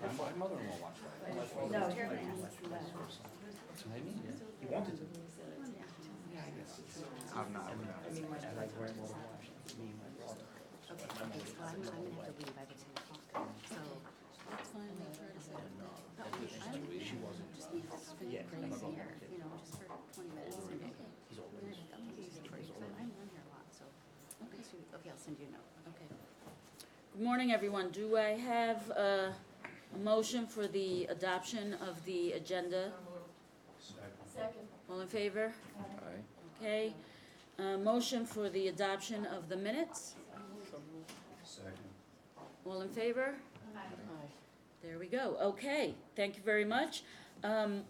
My mother-in-law watched that. No, That's what I mean. He wanted to. Yeah, I guess it's. I'm not. I like grandmother watched. Me and my brother. Okay, so I'm gonna have to leave by the 10 o'clock, so that's fine, I'll try to set it up. She wasn't. Just need to spend Yeah, grace I'm here, okay. you know, just for 20 minutes. Okay. He's older. I'll make it easy for you, because I'm on here a lot, so. Okay, I'll send you a note. Okay. Good morning, everyone. Do I have a motion for the adoption of the agenda? Second. All in favor? Aye. Okay. Motion for the adoption of the minutes? Second. All in favor? Aye. There we go. Okay, thank you very much.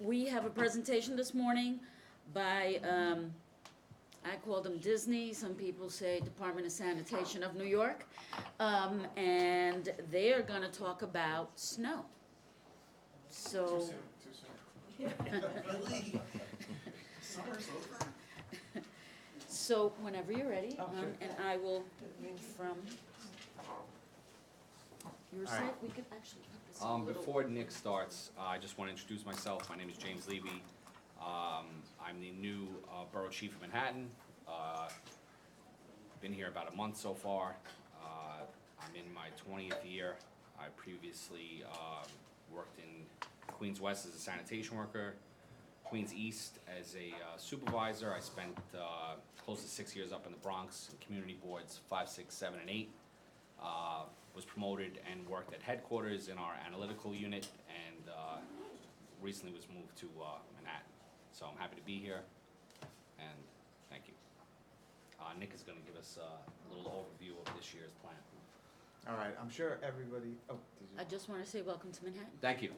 We have a presentation this morning by, I call them Disney, some people say Department of Sanitation of New York. And they are gonna talk about snow. So. Too soon. Really? Summer's over? So whenever you're ready, and I will move from your All right. side, we could actually put this a little. Before Nick starts, I just want to introduce myself. My name is James Levy. I'm the new Borough Chief of Manhattan. Been here about a month so far. I'm in my 20th year. I previously worked in Queens West as a sanitation worker, Queens East as a supervisor. I spent close to 6 years up in the Bronx in community boards 5, 6, 7, and 8. Was promoted and worked at headquarters in our analytical unit, and recently was moved to Manhattan. So I'm happy to be here, and thank you. Nick is going to give us a little overview of this year's plan. All right, I'm sure everybody, I just want to say welcome to Manhattan. Thank you.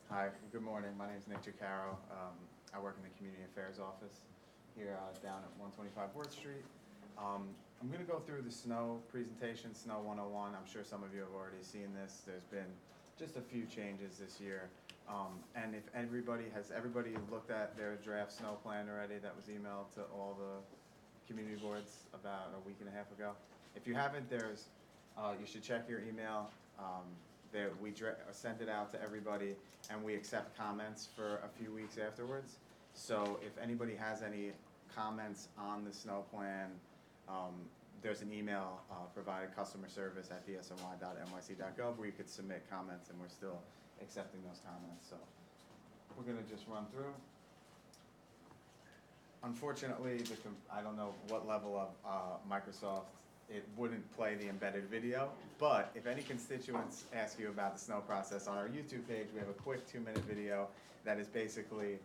Hi, good morning. My name is Nick Giacaro. I work in the Community Affairs Office here down at 125 Worth Street. I'm going to go through the snow presentation, Snow 101. I'm sure some of you have already seen this. There's been just a few changes this year. And if everybody looked at their draft snow plan already that was emailed to all the community boards about a week and a half ago? If you haven't, you should check your email. We sent it out to everybody, and we accept comments for a few weeks afterwards. So if anybody has any comments on the snow plan, there's an email provided, customer service at dsny.nyc.gov, where you could submit comments, and we're still accepting those comments. So we're going to just run through. Unfortunately, I don't know what level of Microsoft, it wouldn't play the embedded video, but if any constituents ask you about the snow process, on our YouTube page we have a quick 2-minute video that is basically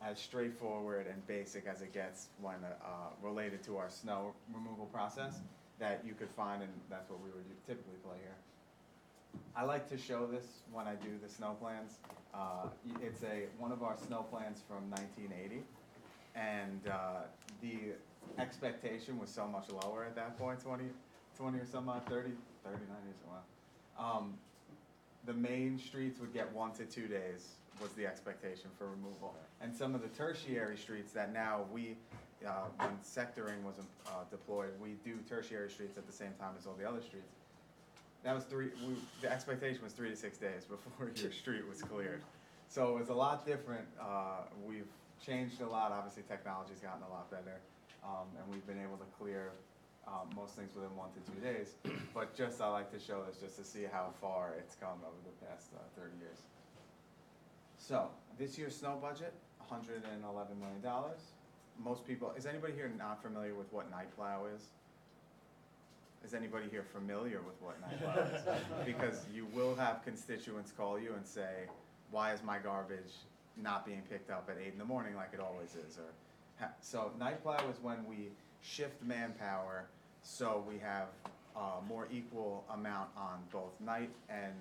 as straightforward and basic as it gets when related to our snow removal process that you could find, and that's what we would typically play here. I like to show this when I do the snow plans. It's one of our snow plans from 1980, and the expectation was so much lower at that point, 20 or some odd, 39 years, wow. The main streets would get 1 to 2 days was the expectation for removal. And some of the tertiary streets that now when sectoring was deployed, we do tertiary streets at the same time as all the other streets. That was the expectation was 3 to 6 days before your street was cleared. So it was a lot different. We've changed a lot. Obviously, technology's gotten a lot better, and we've been able to clear most things within 1 to 2 days. But I like to show this just to see how far it's come over the past 30 years. So this year's snow budget, $111 million. Most people, is anybody here not familiar with what night plow is? Is anybody here familiar with what night plow is? Because you will have constituents call you and say, why is my garbage not being picked up at 8 in the morning like it always is? So night plow is when we shift manpower so we have more equal amount on both night and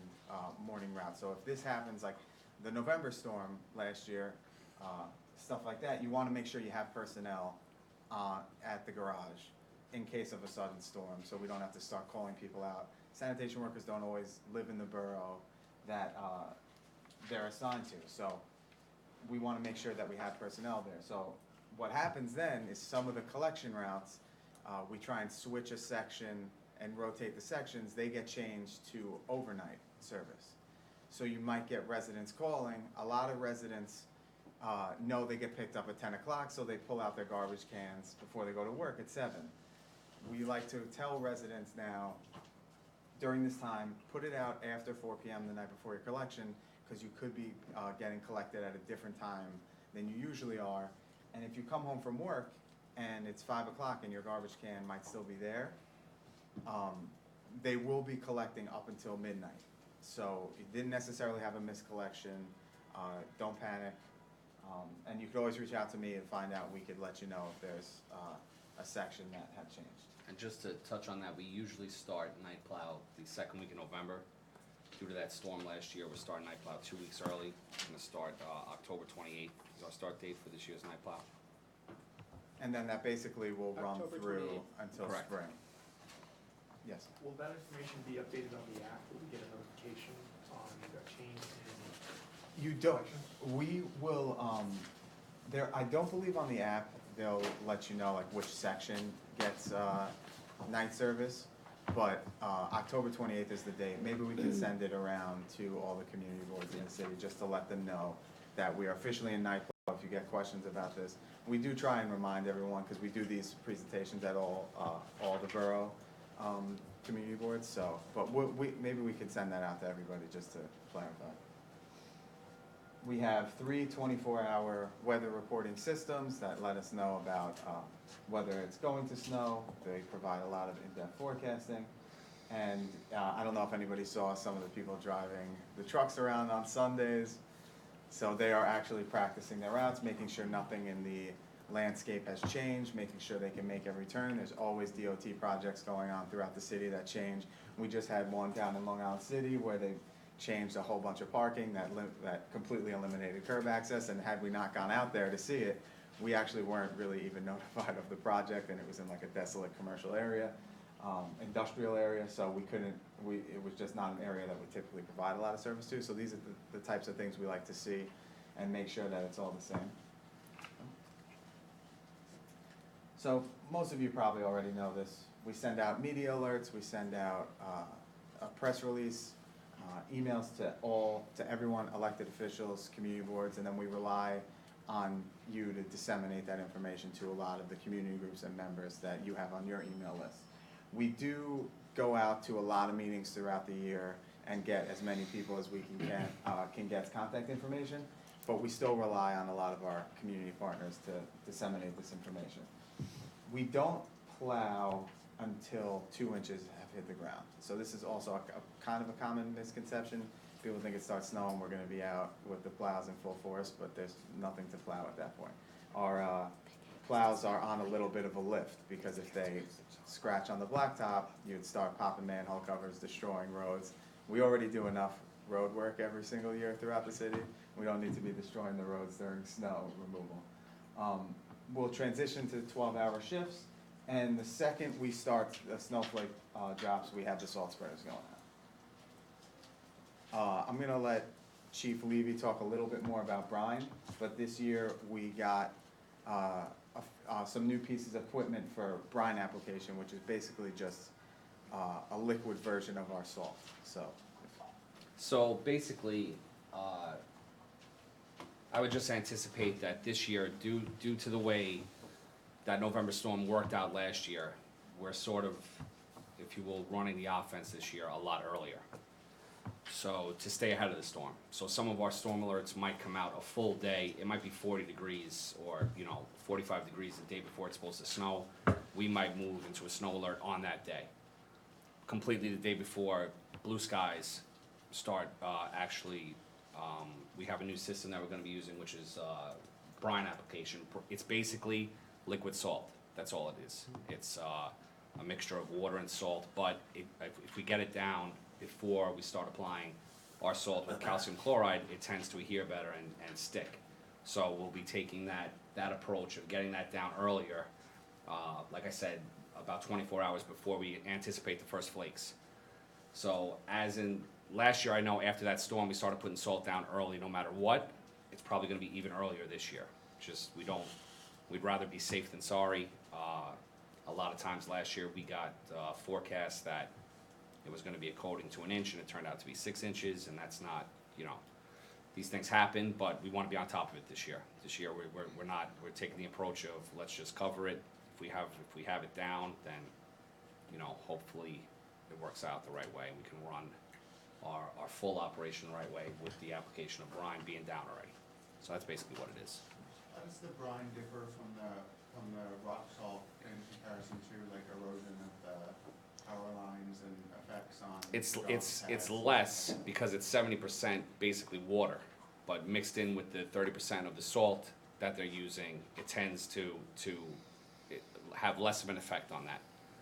morning routes. So if this happens, like the November storm last year, stuff like that, you want to make sure you have personnel at the garage in case of a sudden storm, so we don't have to start calling people out. Sanitation workers don't always live in the borough that they're assigned to, so we want to make sure that we have personnel there. So what happens then is some of the collection routes, we try and switch a section and rotate the sections. They get changed to overnight service. So you might get residents calling. A lot of residents know they get picked up at 10 o'clock, so they pull out their garbage cans before they go to work at 7. We like to tell residents now, during this time, put it out after 4 p.m. the night before your collection, because you could be getting collected at a different time than you usually are. And if you come home from work and it's 5 o'clock and your garbage can might still be there, they will be collecting up until midnight. So you didn't necessarily have a missed collection, don't panic. And you could always reach out to me and find out, we could let you know if there's a section that had changed. And just to touch on that, we usually start night plow the second week in November. Due to that storm last year, we're starting night plow 2 weeks early. We're gonna start October 28th is our start date for this year's night plow. And then that basically will run October through 28th. until Correct. spring. Yes. Will that information be updated on the app? Will we get a notification on a change in You don't, collection? we will, I don't believe on the app, they'll let you know like which section gets, night service, but, October 28th is the date. Maybe we can send it around to all the community boards in the city, just to let them know that we are officially in night plow. If you get questions about this, we do try and remind everyone, because we do these presentations at all the borough, community boards, so, but maybe we could send that out to everybody just to clarify. We have 3 24-hour weather reporting systems that let us know about whether it's going to snow. They provide a lot of in-depth forecasting. And I don't know if anybody saw some of the people driving the trucks around on Sundays. So they are actually practicing their routes, making sure nothing in the landscape has changed, making sure they can make every turn. There's always DOT projects going on throughout the city that change. We just had one down in Long Island City where they changed a whole bunch of parking that completely eliminated curb access, and had we not gone out there to see it, we actually weren't really even notified of the project, and it was in like a desolate commercial area, industrial area, so we couldn't, it was just not an area that we typically provide a lot of service to. So these are the types of things we like to see and make sure that it's all the same. So most of you probably already know this. We send out media alerts, we send out a press release, emails to everyone, elected officials, community boards, and then we rely on you to disseminate that information to a lot of the community groups and members that you have on your email list. We do go out to a lot of meetings throughout the year and get as many people as we can get contact information, but we still rely on a lot of our community partners to disseminate this information. We don't plow until 2 inches have hit the ground. So this is also a kind of a common misconception. People think it starts snowing, we're gonna be out with the plows in full force, but there's nothing to plow at that point. Our plows are on a little bit of a lift, because if they scratch on the blacktop, you'd start popping manhole covers, destroying roads. We already do enough road work every single year throughout the city. We don't need to be destroying the roads during snow removal. We'll transition to 12-hour shifts, and the second we start the snowflake drops, we have the salt spreaders going out. I'm gonna let Chief Levy talk a little bit more about brine, but this year we got some new pieces of equipment for brine application, which is basically just a liquid version of our salt. So basically, I would just anticipate that this year, due to the way that November storm worked out last year, we're sort of, if you will, running the offense this year a lot earlier. So to stay ahead of the storm. So some of our storm alerts might come out a full day. It might be 40 degrees or 45 degrees the day before it's supposed to snow. We might move into a snow alert on that day. Completely the day before, blue skies start we have a new system that we're gonna be using, which is brine application. It's basically liquid salt. That's all it is. It's a mixture of water and salt, but if we get it down before we start applying our salt with calcium chloride, it tends to adhere better and stick. So we'll be taking that approach of getting that down earlier, like I said, about 24 hours before we anticipate the first flakes. So as in last year, I know after that storm, we started putting salt down early no matter what. It's probably gonna be even earlier this year. Just, we'd rather be safe than sorry. A lot of times last year, we got forecasts that it was gonna be a coating to an inch, and it turned out to be 6 inches, and that's not you know, these things happen, but we wanna be on top of it this year. This year, we're taking the approach of, let's just cover it. If we have it down, then, you know, hopefully it works out the right way, and we can run our full operation the right way with the application of brine being down already. So that's basically what it is. How does the brine differ from the rock salt in comparison to like erosion of the power lines and effects on? It's less because it's 70% basically water, but mixed in with the 30% of the salt that they're using, it tends to have less of an effect on that.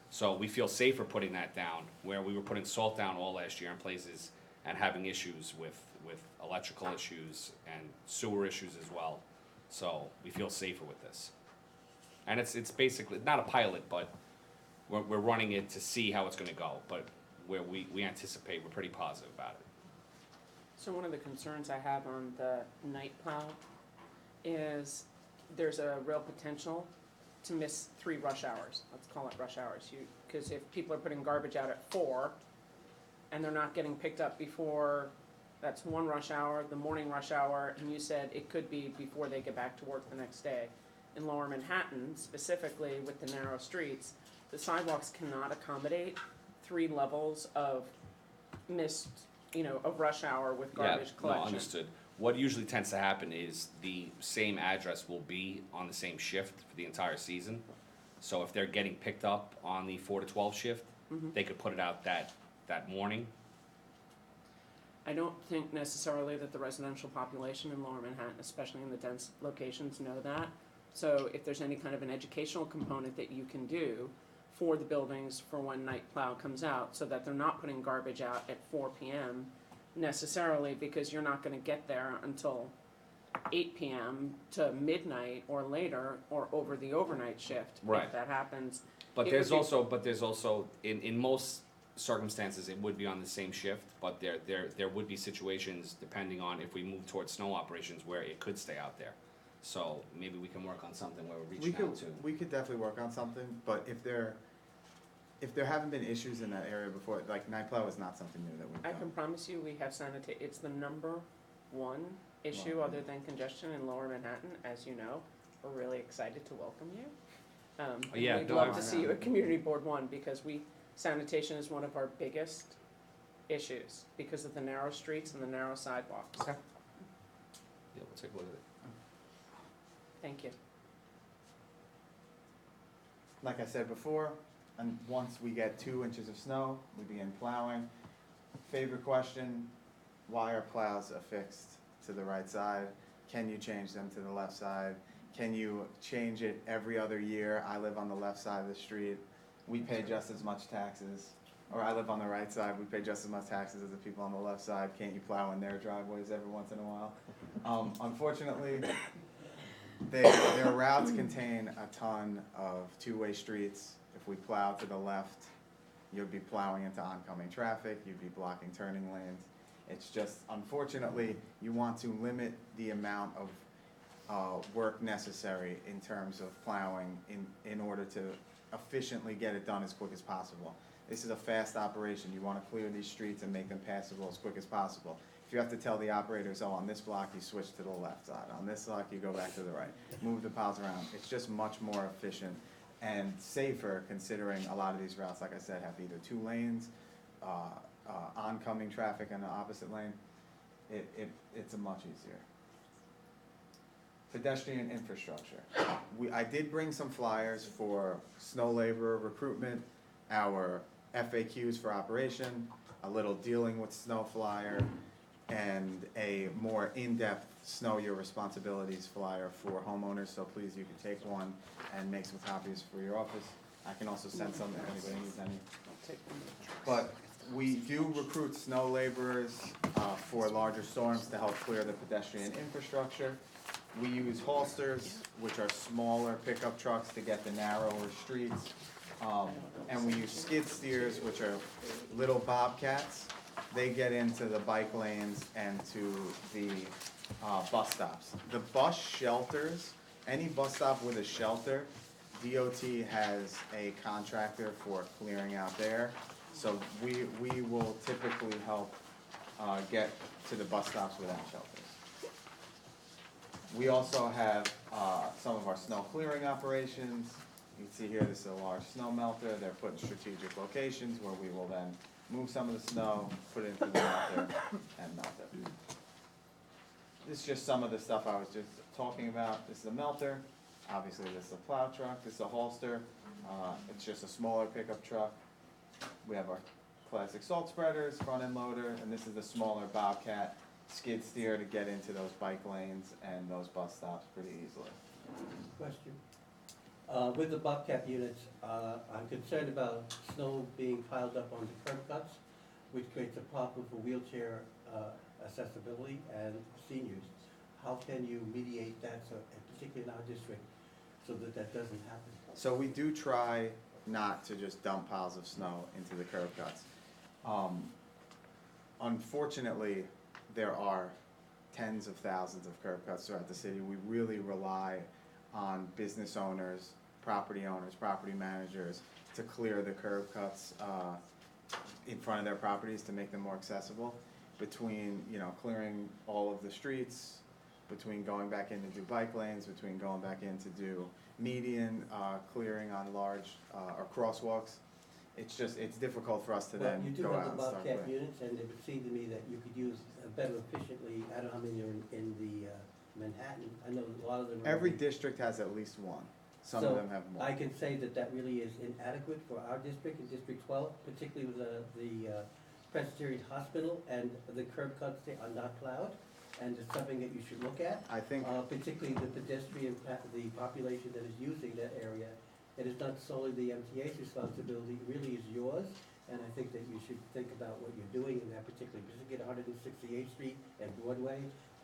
So we feel safer putting that down, where we were putting salt down all last year in places and having issues with electrical issues and sewer issues as well. So we feel safer with this. And it's basically not a pilot, but we're running it to see how it's gonna go, but where we anticipate, we're pretty positive about it. So one of the concerns I have on the night plow is there's a real potential to miss 3 rush hours. Let's call it rush hours. Because if people are putting garbage out at 4 and they're not getting picked up before, that's 1 rush hour, the morning rush hour, and you said it could be before they get back to work the next day. In Lower Manhattan, specifically with the narrow streets, the sidewalks cannot accommodate 3 levels of missed, of rush hour with garbage collection. No, understood. What usually tends to happen is the same address will be on the same shift for the entire season. So if they're getting picked up on the 4 to 12 shift, they could put it out that morning. I don't think necessarily that the residential population in Lower Manhattan, especially in the dense locations, know that. So if there's any kind of an educational component that you can do for the buildings for when night plow comes out, so that they're not putting garbage out at 4 p.m. necessarily, because you're not gonna get there until 8 p.m. to midnight or later, or over the overnight shift. Right. If that happens. But It there's would be- also, in most circumstances, it would be on the same shift, but there would be situations, depending on if we move towards snow operations, where it could stay out there. So maybe we can work on something where we're reaching out to. We could definitely work on something, but if there haven't been issues in that area before, like night plow is not something new that we've I done. can promise you, we have it's the number 1 issue other than congestion in Lower Manhattan, as you know. We're really excited to welcome you. And Yeah, we'd no, love I- to see you at Community Board 1, because sanitation is one of our biggest issues, because of the narrow streets and the narrow sidewalks. Okay. Yeah, we'll take a look at it. Thank you. Like I said before, and once we get 2 inches of snow, we begin plowing. Favorite question, why are plows affixed to the right side? Can you change them to the left side? Can you change it every other year? I live on the left side of the street. We pay just as much taxes. Or I live on the right side, we pay just as much taxes as the people on the left side. Can't you plow in their driveways every once in a while? Unfortunately, their routes contain a ton of 2-way streets. If we plow to the left, you'll be plowing into oncoming traffic, you'd be blocking turning lanes. It's just, unfortunately, you want to limit the amount of work necessary in terms of plowing in order to efficiently get it done as quick as possible. This is a fast operation. You want to clear these streets and make them passable as quick as possible. If you have to tell the operators, oh, on this block you switch to the left side, on this block you go back to the right, move the piles around, it's just much more efficient and safer, considering a lot of these routes, like I said, have either 2 lanes, oncoming traffic in the opposite lane. It's a much easier. Pedestrian infrastructure. I did bring some flyers for snow laborer recruitment, our FAQs for operation, a little dealing with snow flyer, and a more in-depth snow your responsibilities flyer for homeowners, so please, you can take one and make some copies for your office. I can also send some if anybody needs any. But we do recruit snow laborers for larger storms to help clear the pedestrian infrastructure. We use holsters, which are smaller pickup trucks to get the narrower streets. And we use skid steers, which are little bobcats. They get into the bike lanes and to the bus stops. The bus shelters, any bus stop with a shelter, DOT has a contractor for clearing out there. So we will typically help get to the bus stops without shelters. We also have some of our snow clearing operations. You can see here, this is a large snow melter. They're put in strategic locations where we will then move some of the snow, put it into the melter, and melt it. This is just some of the stuff I was just talking about. This is a melter. Obviously, this is a plow truck. This is a holster. It's just a smaller pickup truck. We have our classic salt spreaders, front end loader, and this is the smaller Bobcat skid steer to get into those bike lanes and those bus stops pretty easily. Question. With the Bobcat units, I'm concerned about snow being piled up on the curb cuts, which creates a problem for wheelchair accessibility and seniors. How can you mediate that, so, and particularly in our district, so that that doesn't happen? So we do try not to just dump piles of snow into the curb cuts. Unfortunately, there are tens of thousands of curb cuts throughout the city. We really rely on business owners, property managers to clear the curb cuts in front of their properties to make them more accessible. Between, clearing all of the streets, between going back in to do bike lanes, between going back in to do median clearing on large or crosswalks. It's difficult for us to then go out and start You do have the Bobcat with. units, and it would seem to me that you could use better efficiently. I don't know how many are in the Manhattan. I know a lot of them are. Every district has at least one. Some of them have more. I can say that that really is inadequate for our district, in District 12, particularly with the Presbyterian Hospital, and the curb cuts there are not plowed, and it's something that you should look at. I think, Particularly the pedestrian, the population that is using that area. It is not solely the MTA's responsibility, it really is yours, and I think that you should think about what you're doing in that particular, particularly 168th Street and Broadway,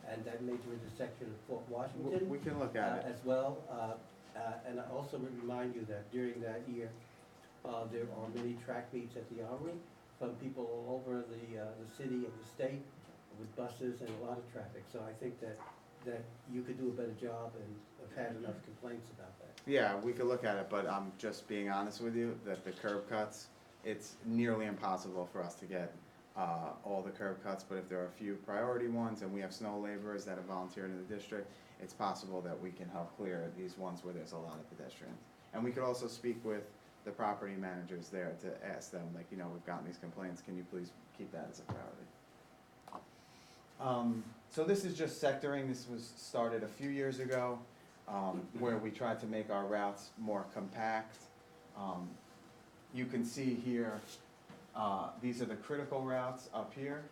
and that major intersection of Fort Washington. we can look at it. As well, and I also would remind you that during that year, there are many track meets at the Armory from people all over the city and the state with buses and a lot of traffic. So I think that you could do a better job, and I've had enough complaints about that. Yeah, we could look at it, but I'm just being honest with you, that the curb cuts, it's nearly impossible for us to get all the curb cuts, but if there are a few priority ones, and we have snow laborers that have volunteered in the district, it's possible that we can help clear these ones where there's a lot of pedestrians. And we could also speak with the property managers there to ask them, like, we've gotten these complaints, can you please keep that as a priority? So this is just sectoring. This was started a few years ago, where we tried to make our routes more compact. You can see here, these are the critical routes up here,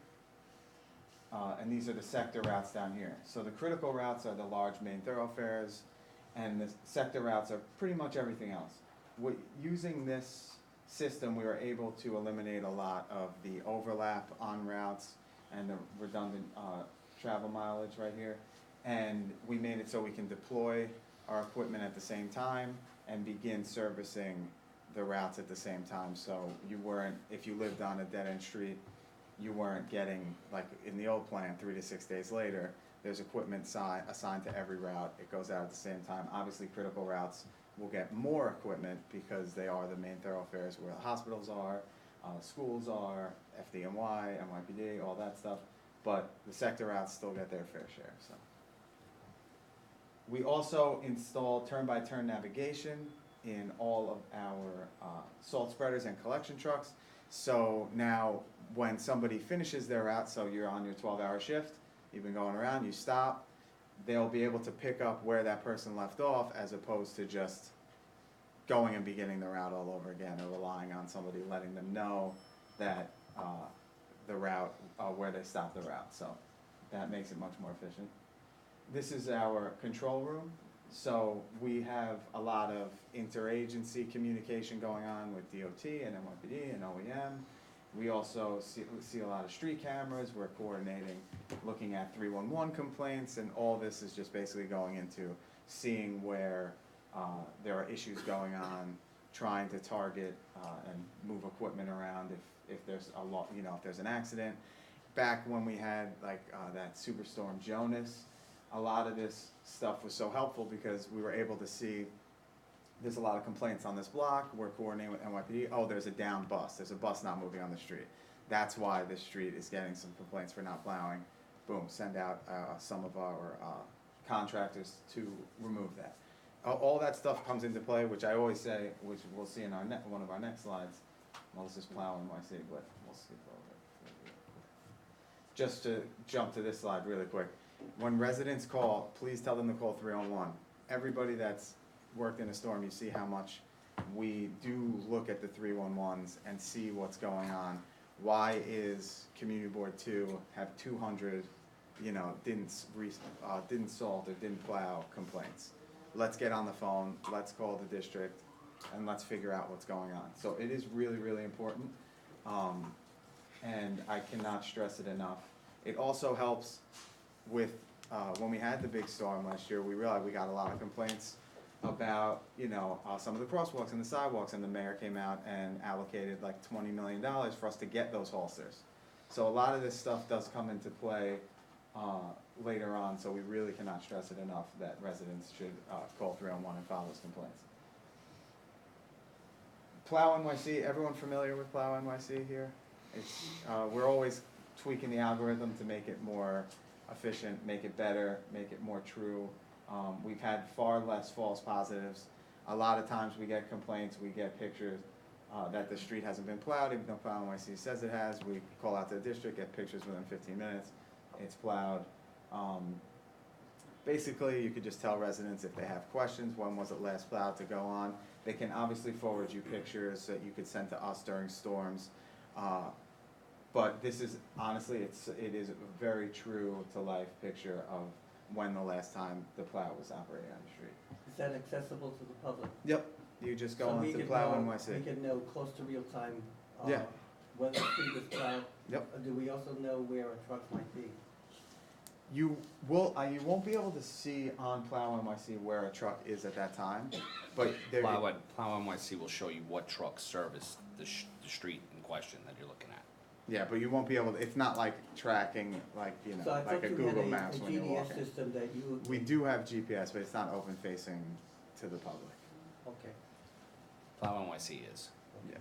and these are the sector routes down here. So the critical routes are the large main thoroughfares, and the sector routes are pretty much everything else. Using this system, we were able to eliminate a lot of the overlap on routes and the redundant travel mileage right here. And we made it so we can deploy our equipment at the same time and begin servicing the routes at the same time. So you weren't, if you lived on a dead-end street, you weren't getting, like in the old plan, 3 to 6 days later, there's equipment assigned to every route. It goes out at the same time. Obviously, critical routes will get more equipment because they are the main thoroughfares where the hospitals are, schools are, FDNY, NYPD, all that stuff. But the sector routes still get their fair share. So we also install turn-by-turn navigation in all of our salt spreaders and collection trucks. So now when somebody finishes their route, so you're on your 12-hour shift, you've been going around, you stop, they'll be able to pick up where that person left off, as opposed to just going and beginning the route all over again, or relying on somebody letting them know that the route, where they stopped the route. So that makes it much more efficient. This is our control room. So we have a lot of interagency communication going on with DOT and NYPD and OEM. We also see a lot of street cameras. We're coordinating, looking at 311 complaints, and all this is just basically going into seeing where there are issues going on, trying to target and move equipment around if there's a lot, if there's an accident. Back when we had that superstorm Jonas, a lot of this stuff was so helpful because we were able to see there's a lot of complaints on this block. We're coordinating with NYPD. Oh, there's a down bus. There's a bus not moving on the street. That's why this street is getting some complaints for not plowing. boom, send out some of our contractors to remove that. All that stuff comes into play, which I always say, which we'll see in our one of our next slides. Well, this is plow NYC, but we'll skip over it. Just to jump to this slide really quick. When residents call, please tell them to call 311. Everybody that's worked in a storm, you see how much we do look at the 311s and see what's going on. Why is Community Board 2 have 200, didn't salt or didn't plow complaints? Let's get on the phone, let's call the district, and let's figure out what's going on. So it is really, really important, and I cannot stress it enough. It also helps with, when we had the big storm last year, we realized we got a lot of complaints about, some of the crosswalks and the sidewalks, and the mayor came out and allocated like $20 million for us to get those holsters. So a lot of this stuff does come into play later on, so we really cannot stress it enough that residents should call 311 and file those complaints. Plow NYC, everyone familiar with Plow NYC here? We're always tweaking the algorithm to make it more efficient, make it better, make it more true. We've had far less false positives. A lot of times we get complaints, we get pictures that the street hasn't been plowed, even though Plow NYC says it has. We call out to the district, get pictures within 15 minutes. It's plowed. Basically, you could just tell residents if they have questions, when was it last plowed, to go on. They can obviously forward you pictures that you could send to us during storms. But this is, honestly, it is a very true to life picture of when the last time the plow was operating on the street. Is that accessible to the public? Yep, you just go So we on to could Plow know- NYC. We can know close to real time, Yeah. whether the street is plowed. Yep. Do we also know where a truck might be? You won't be able to see on Plow NYC where a truck is at that time, but there. Plow NYC will show you what trucks service the street in question that you're looking at. Yeah, but you won't be able to, it's not like tracking, like, So I like thought a you Google had Maps a when you're GDS walking. system that you. We do have GPS, but it's not open facing to the public. Okay. Plow NYC is. Yeah.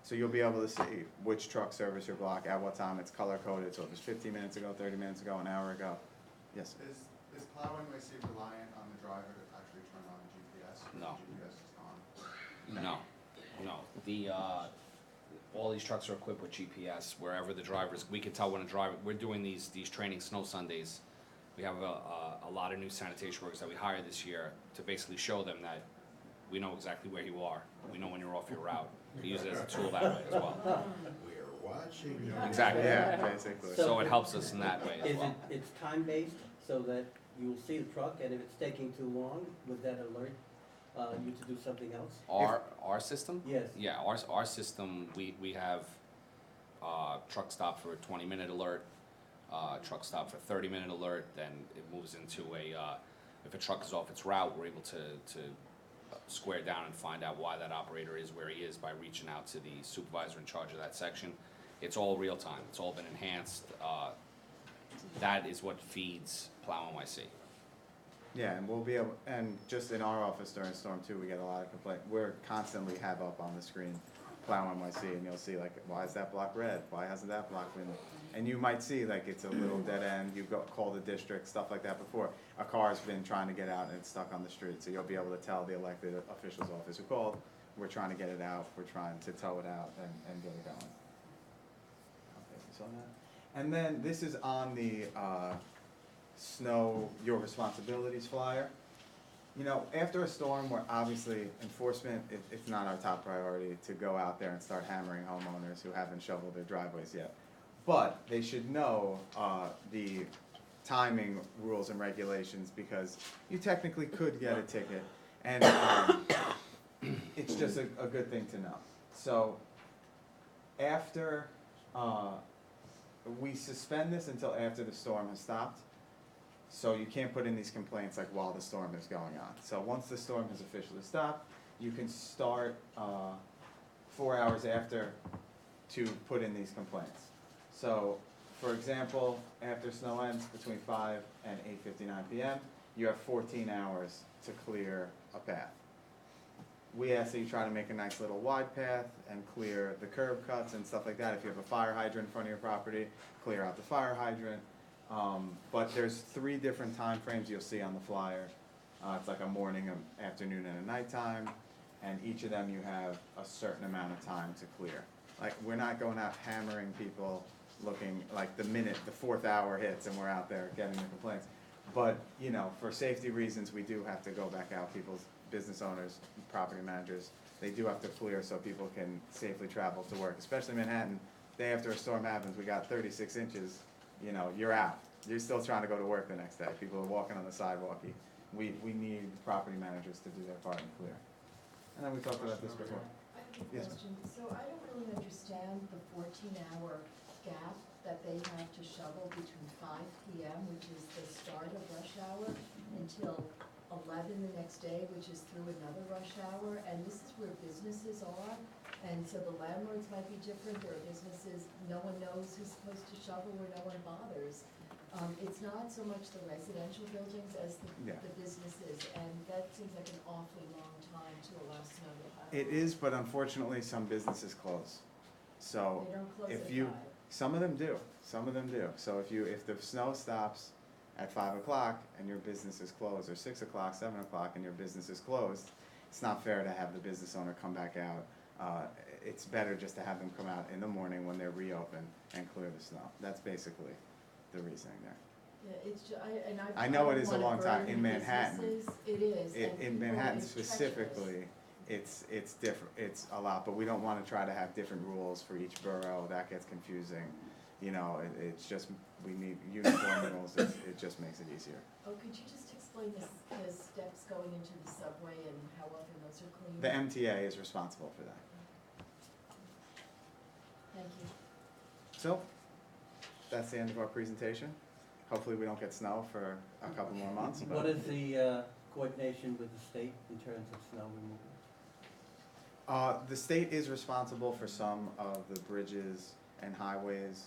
So you'll be able to see which truck service your block, at what time, it's color coded, so if it's 15 minutes ago, 30 minutes ago, an hour ago. Yes? Is Plow NYC reliant on the driver to actually turn on the GPS? No. The GPS is on. No. The, all these trucks are equipped with GPS, wherever the drivers, we can tell when a driver, we're doing these training snow Sundays. We have a lot of new sanitation workers that we hired this year to basically show them that we know exactly where you are. We know when you're off your route. We use it as a tool that way as well. We're watching you. Exactly. Yeah, basically. So it helps us in that way as Is well. it's time-based, so that you'll see the truck, and if it's taking too long, would that alert you to do something else? Our system? Yes. Yeah, our system, we have, truck stop for a 20-minute alert, truck stop for 30-minute alert, then it moves into if a truck is off its route, we're able to square down and find out why that operator is where he is by reaching out to the supervisor in charge of that section. It's all real time, it's all been enhanced, that is what feeds Plow NYC. Yeah, and we'll be able, and just in our office during Storm 2, we get a lot of complaint. We're constantly have up on the screen Plow NYC, and you'll see like, why is that block red? Why hasn't that block been? And you might see like it's a little dead end, you go call the district, stuff like that before. A car's been trying to get out and it's stuck on the street, so you'll be able to tell the elected official's office who called, we're trying to get it out, we're trying to tow it out and get it going. Okay, you saw that? And then this is on the snow your responsibilities flyer. After a storm where obviously enforcement, it's not our top priority to go out there and start hammering homeowners who haven't shoveled their driveways yet. But they should know the timing rules and regulations, because you technically could get a ticket, and it's just a good thing to know. So after, we suspend this until after the storm has stopped. So you can't put in these complaints like while the storm is going on. So once the storm has officially stopped, you can start 4 hours after to put in these complaints. So, for example, after snow ends between 5 and 8:59 p.m., you have 14 hours to clear a path. We ask that you try to make a nice little wide path and clear the curb cuts and stuff like that. If you have a fire hydrant in front of your property, clear out the fire hydrant. But there's 3 different time frames you'll see on the flyer. It's like a morning, an afternoon, and a nighttime, and each of them you have a certain amount of time to clear. Like, we're not going out hammering people looking, like the minute the 4th hour hits and we're out there getting the complaints. But, you know, for safety reasons, we do have to go back out, people's business owners, property managers, they do have to clear so people can safely travel to work, especially Manhattan. Day after a storm happens, we got 36 inches, you know, you're out. You're still trying to go to work the next day. People are walking on the sidewalk. We need property managers to do their part and clear. And then we talked about this before. I have a Yes, question. So I don't really understand the 14-hour gap that they have to shovel between 5 PM, which is the start of rush hour, until 11 the next day, which is through another rush hour. And this is where businesses are. And so the landlords might be different. There are businesses, no one knows who's supposed to shovel or no one bothers. It's not so much the residential buildings as Yeah. the businesses. And that seems like an awfully long time to allow snow to pile. It is, but unfortunately, some businesses close. So They don't close if at you, 5. some of them do, some of them do. So if the snow stops at 5 o'clock and your business is closed, or 6 o'clock, 7 o'clock and your business is closed, it's not fair to have the business owner come back out. It's better just to have them come out in the morning when they're reopened and clear the snow. That's basically the reasoning there. Yeah, it's ju- I know it don't is a wanna long time. burden In Manhattan, businesses. It is. and In people, Manhattan it's treacherous. specifically, it's different, it's a lot, but we don't wanna try to have different rules for each borough, that gets confusing. You know, it's just, we need uniform rules, it just makes it easier. Oh, could you just explain the steps going into the subway and how often those are cleaned? The MTA is responsible for that. Thank you. So, that's the end of our presentation. Hopefully we don't get snow for a couple more months, but. What is the coordination with the state in terms of snow removal? The state is responsible for some of the bridges and highways.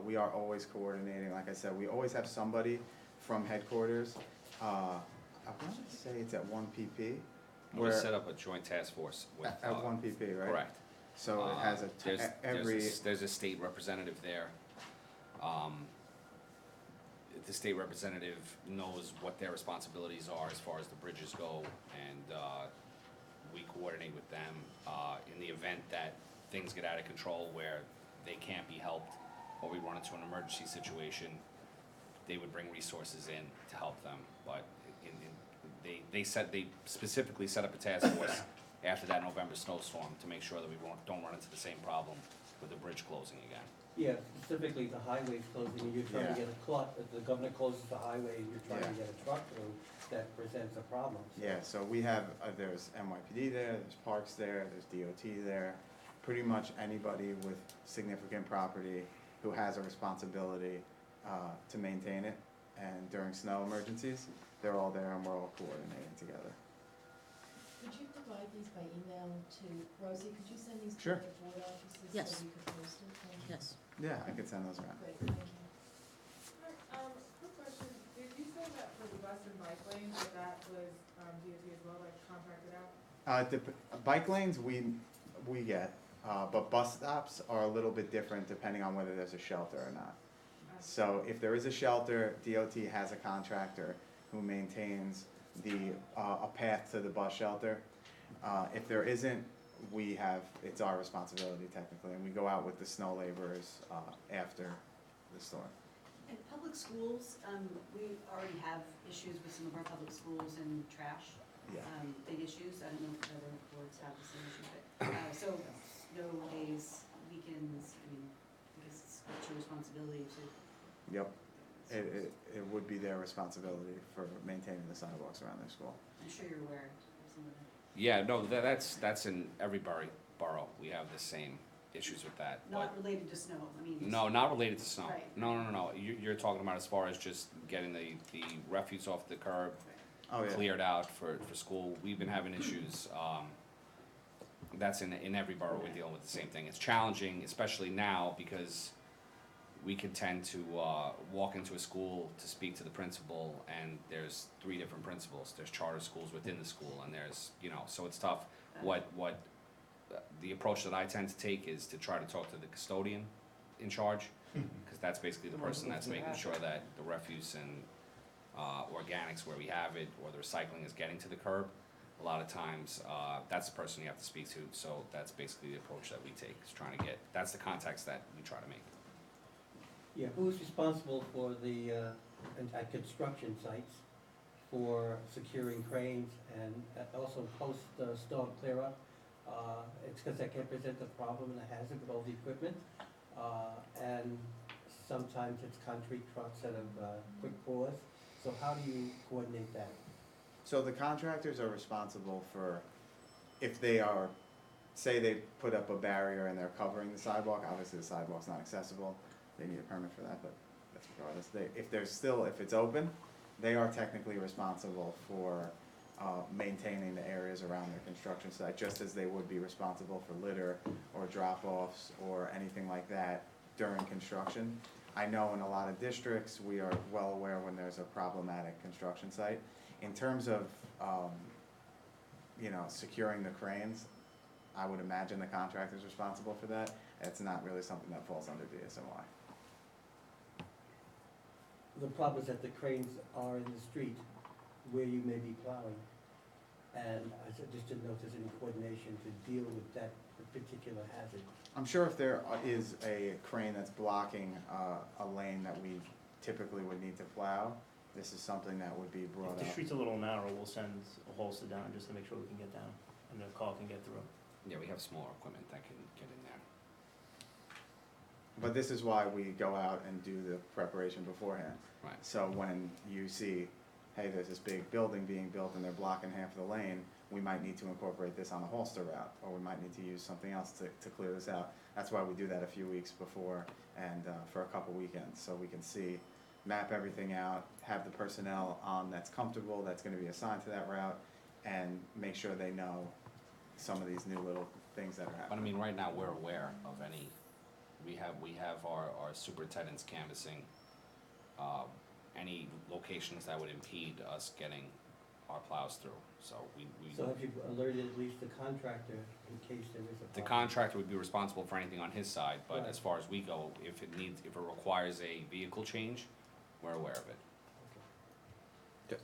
We are always coordinating, like I said, we always have somebody from headquarters. I want to say it's at 1 PP. We where- set up a joint task force with. At 1 PP, right? Correct. So it has There's a state representative there. The state representative knows what their responsibilities are as far as the bridges go, and we coordinate with them in the event that things get out of control where they can't be helped, or we run into an emergency situation, they would bring resources in to help them. But they specifically set up a task force after that November snowstorm to make sure that we don't run into the same problem with the bridge closing again. Yeah, specifically the highways closing, and you're trying to Yeah. get a truck, if the governor closes the highway and you're trying to Yeah. get a truck through, that presents a problem. So Yeah, so we have, there's NYPD there, there's Parks there, there's DOT there. Pretty much anybody with significant property who has a responsibility to maintain it. And during snow emergencies, they're all there and we're all coordinating together. Could you provide these by email to, Rosie, could you send these to Sure. the board offices? Yes. So we could post it? Thank you. Yes. Yeah, I could send those around. Great, thank you. Quick question, did you say that for the bus and bike lanes, that was, DOT as well, like contracted out? Bike lanes, we get, but bus stops are a little bit different depending on whether there's a shelter or not. So if there is a shelter, DOT has a contractor who maintains a path to the bus shelter. If there isn't, it's our responsibility technically, and we go out with the snow laborers after the storm. In public schools, we already have issues with some of our public schools and trash, Yeah. big issues. I don't know if other boards have the same issue, but, so snow days, weekends, I mean, I guess it's your responsibility to. Yep. It would be their responsibility for maintaining the sidewalks around their school. I'm sure you're aware of some of that. Yeah, no, that's in every borough, we have the same issues with that, but. Not related to snow, I mean. No, not related to snow. Right. No. You're talking about as far as just getting the refuse off the curb, Oh, yeah. cleared out for school. We've been having issues, that's in every borough, we're dealing with the same thing. It's challenging, especially now, because we can tend to walk into a school to speak to the principal, and there's 3 different principals. There's charter schools within the school, and there's, so it's tough. What the approach that I tend to take is to try to talk to the custodian in charge, because that's basically the person that's making sure that the refuse and organics where we have it, or the recycling is getting to the curb. A lot of times, that's the person you have to speak to, so that's basically the approach that we take, is trying to get, that's the context that we try to make. Yeah, who's responsible for the, at construction sites, for securing cranes and also post-storm clear-up? It's because that can present a problem and a hazard with all the equipment. And sometimes it's concrete trucks that have quick pours. So how do you coordinate that? So the contractors are responsible for, if they are, say they put up a barrier and they're covering the sidewalk, obviously the sidewalk's not accessible, they need a permit for that, but that's regardless. If it's open, they are technically responsible for maintaining the areas around their construction site, just as they would be responsible for litter or drop-offs or anything like that during construction. I know in a lot of districts, we are well aware when there's a problematic construction site. In terms of, securing the cranes, I would imagine the contractor's responsible for that. It's not really something that falls under DSNY. The problem is that the cranes are in the street where you may be plowing. And I just didn't know if there's any coordination to deal with that particular hazard. I'm sure if there is a crane that's blocking a lane that we typically would need to plow, this is something that would be brought If the up. street's a little narrow, we'll send a holster down just to make sure we can get down and the car can get through. Yeah, we have smaller equipment that can get in there. But this is why we go out and do the preparation beforehand. Right. So when you see, hey, there's this big building being built and they're blocking half the lane, we might need to incorporate this on a holster route, or we might need to use something else to clear this out. That's why we do that a few weeks before and for a couple weekends, so we can see, map everything out, have the personnel on that's comfortable, that's gonna be assigned to that route, and make sure they know some of these new little things that are But I happening. mean, right now, we're aware of any, we have our superintendents canvassing, any locations that would impede us getting our plows through, so we. So have you alerted at least the contractor in case there is a problem? The contractor would be responsible for anything on his side, but Right. as far as we go, if it requires a vehicle change, we're aware of it.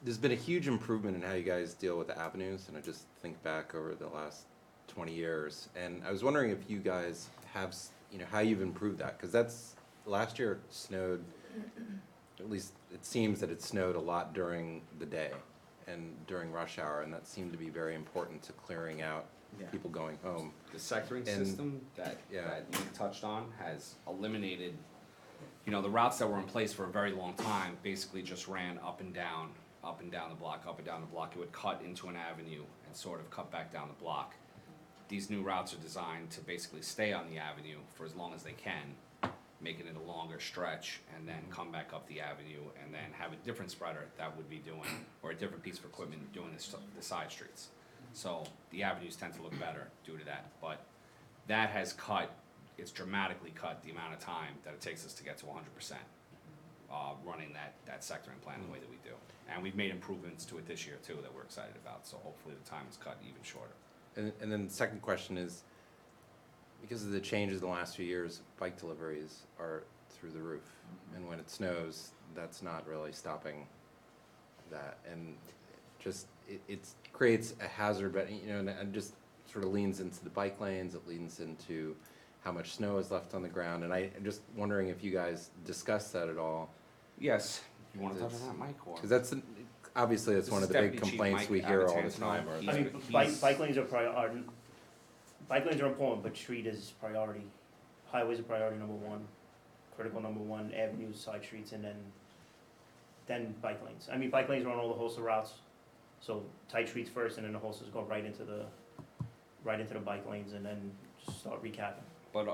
There's been a huge improvement in how you guys deal with the avenues, and I just think back over the last 20 years, and I was wondering if you guys have, how you've improved that, because last year it snowed, at least it seems that it snowed a lot during the day and during rush hour, and that seemed to be very important to clearing out Yeah. people going home. The sectoring And- system that yeah. you touched on has eliminated, the routes that were in place for a very long time basically just ran up and down the block, up and down the block. It would cut into an avenue and sort of cut back down the block. These new routes are designed to basically stay on the avenue for as long as they can, making it a longer stretch, and then come back up the avenue, and then have a different spreader that would be doing, or a different piece of equipment doing the side streets. So the avenues tend to look better due to that, but that has it's dramatically cut the amount of time that it takes us to get to 100%, running that sectoring plan the way that we do. And we've made improvements to it this year too that we're excited about, so hopefully the time is cut even shorter. And then the second question is, because of the changes in the last few years, bike deliveries are through the roof. And when it snows, that's not really stopping that. And it creates a hazard, but, and it just sort of leans into the bike lanes, it leans into how much snow is left on the ground. And I'm just wondering if you guys discussed that at all. Yes, you wanna touch on that, Mike, or? Because obviously that's This one is of the big Deputy Chief complaints Mike we hear all the Avitan's time. known. Or He's- I mean, he's- bike lanes are important, but street is priority. Highways are priority number one, critical number one, avenues, side streets, and then bike lanes. I mean, bike lanes are on all the Holster routes, so tight streets first, and then the Holsters go right into the bike lanes, and then just start recapping. But,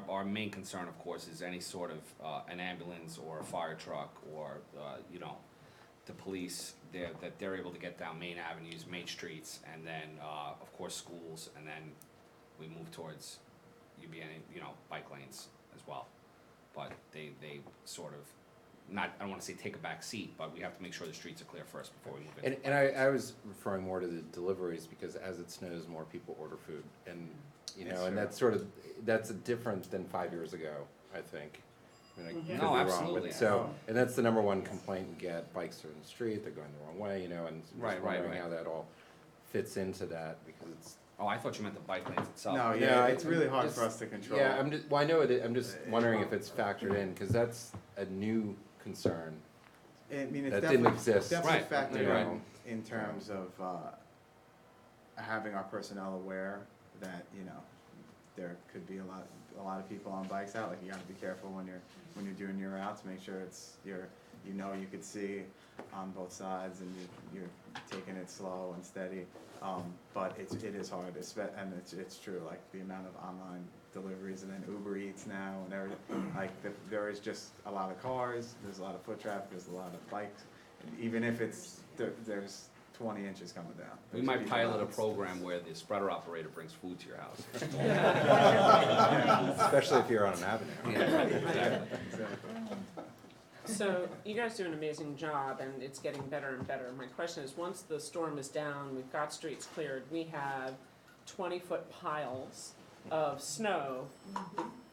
our main concern, of course, is any sort of, an ambulance or a fire truck or, the police, that they're able to get down main avenues, main streets, and then, of course, schools, and then we move towards bike lanes as well. But they sort of I don't wanna say take a back seat, but we have to make sure the streets are clear first before we move in. And I was referring more to the deliveries, because as it snows, more people order food, and, you know, and that's sort of, that's different than 5 years ago, I think. I mean, I could be No, wrong, absolutely. but so, and that's the number one complaint we get, bikes are in the street, they're going the wrong way, you know, and just Right, wondering right. how that all fits into that, because it's. Oh, I thought you meant the bike lanes itself. No, Yeah, yeah, I- it's really hard just- for us to control. Yeah, well, I know it, I'm just wondering if it's factored in, because that's a new concern. I mean, it's That didn't definitely, exist. definitely Right, factored right. in terms of, having our personnel aware that, you know, there could be a lot of people on bikes out, like you gotta be careful when you're doing your routes, make sure you could see on both sides and you're taking it slow and steady. But it is hard, and it's true, like the amount of online deliveries and then Uber Eats now and everything, like there is just a lot of cars, there's a lot of foot traffic, there's a lot of bikes, and even if there's 20 inches coming down. We there's might people pilot a out. program where the spreader operator brings food to your house. Especially if you're on an avenue. Yeah, right, exactly. So you guys do an amazing job, and it's getting better and better. My question is, once the storm is down, we've got streets cleared, we have 20-foot piles of snow,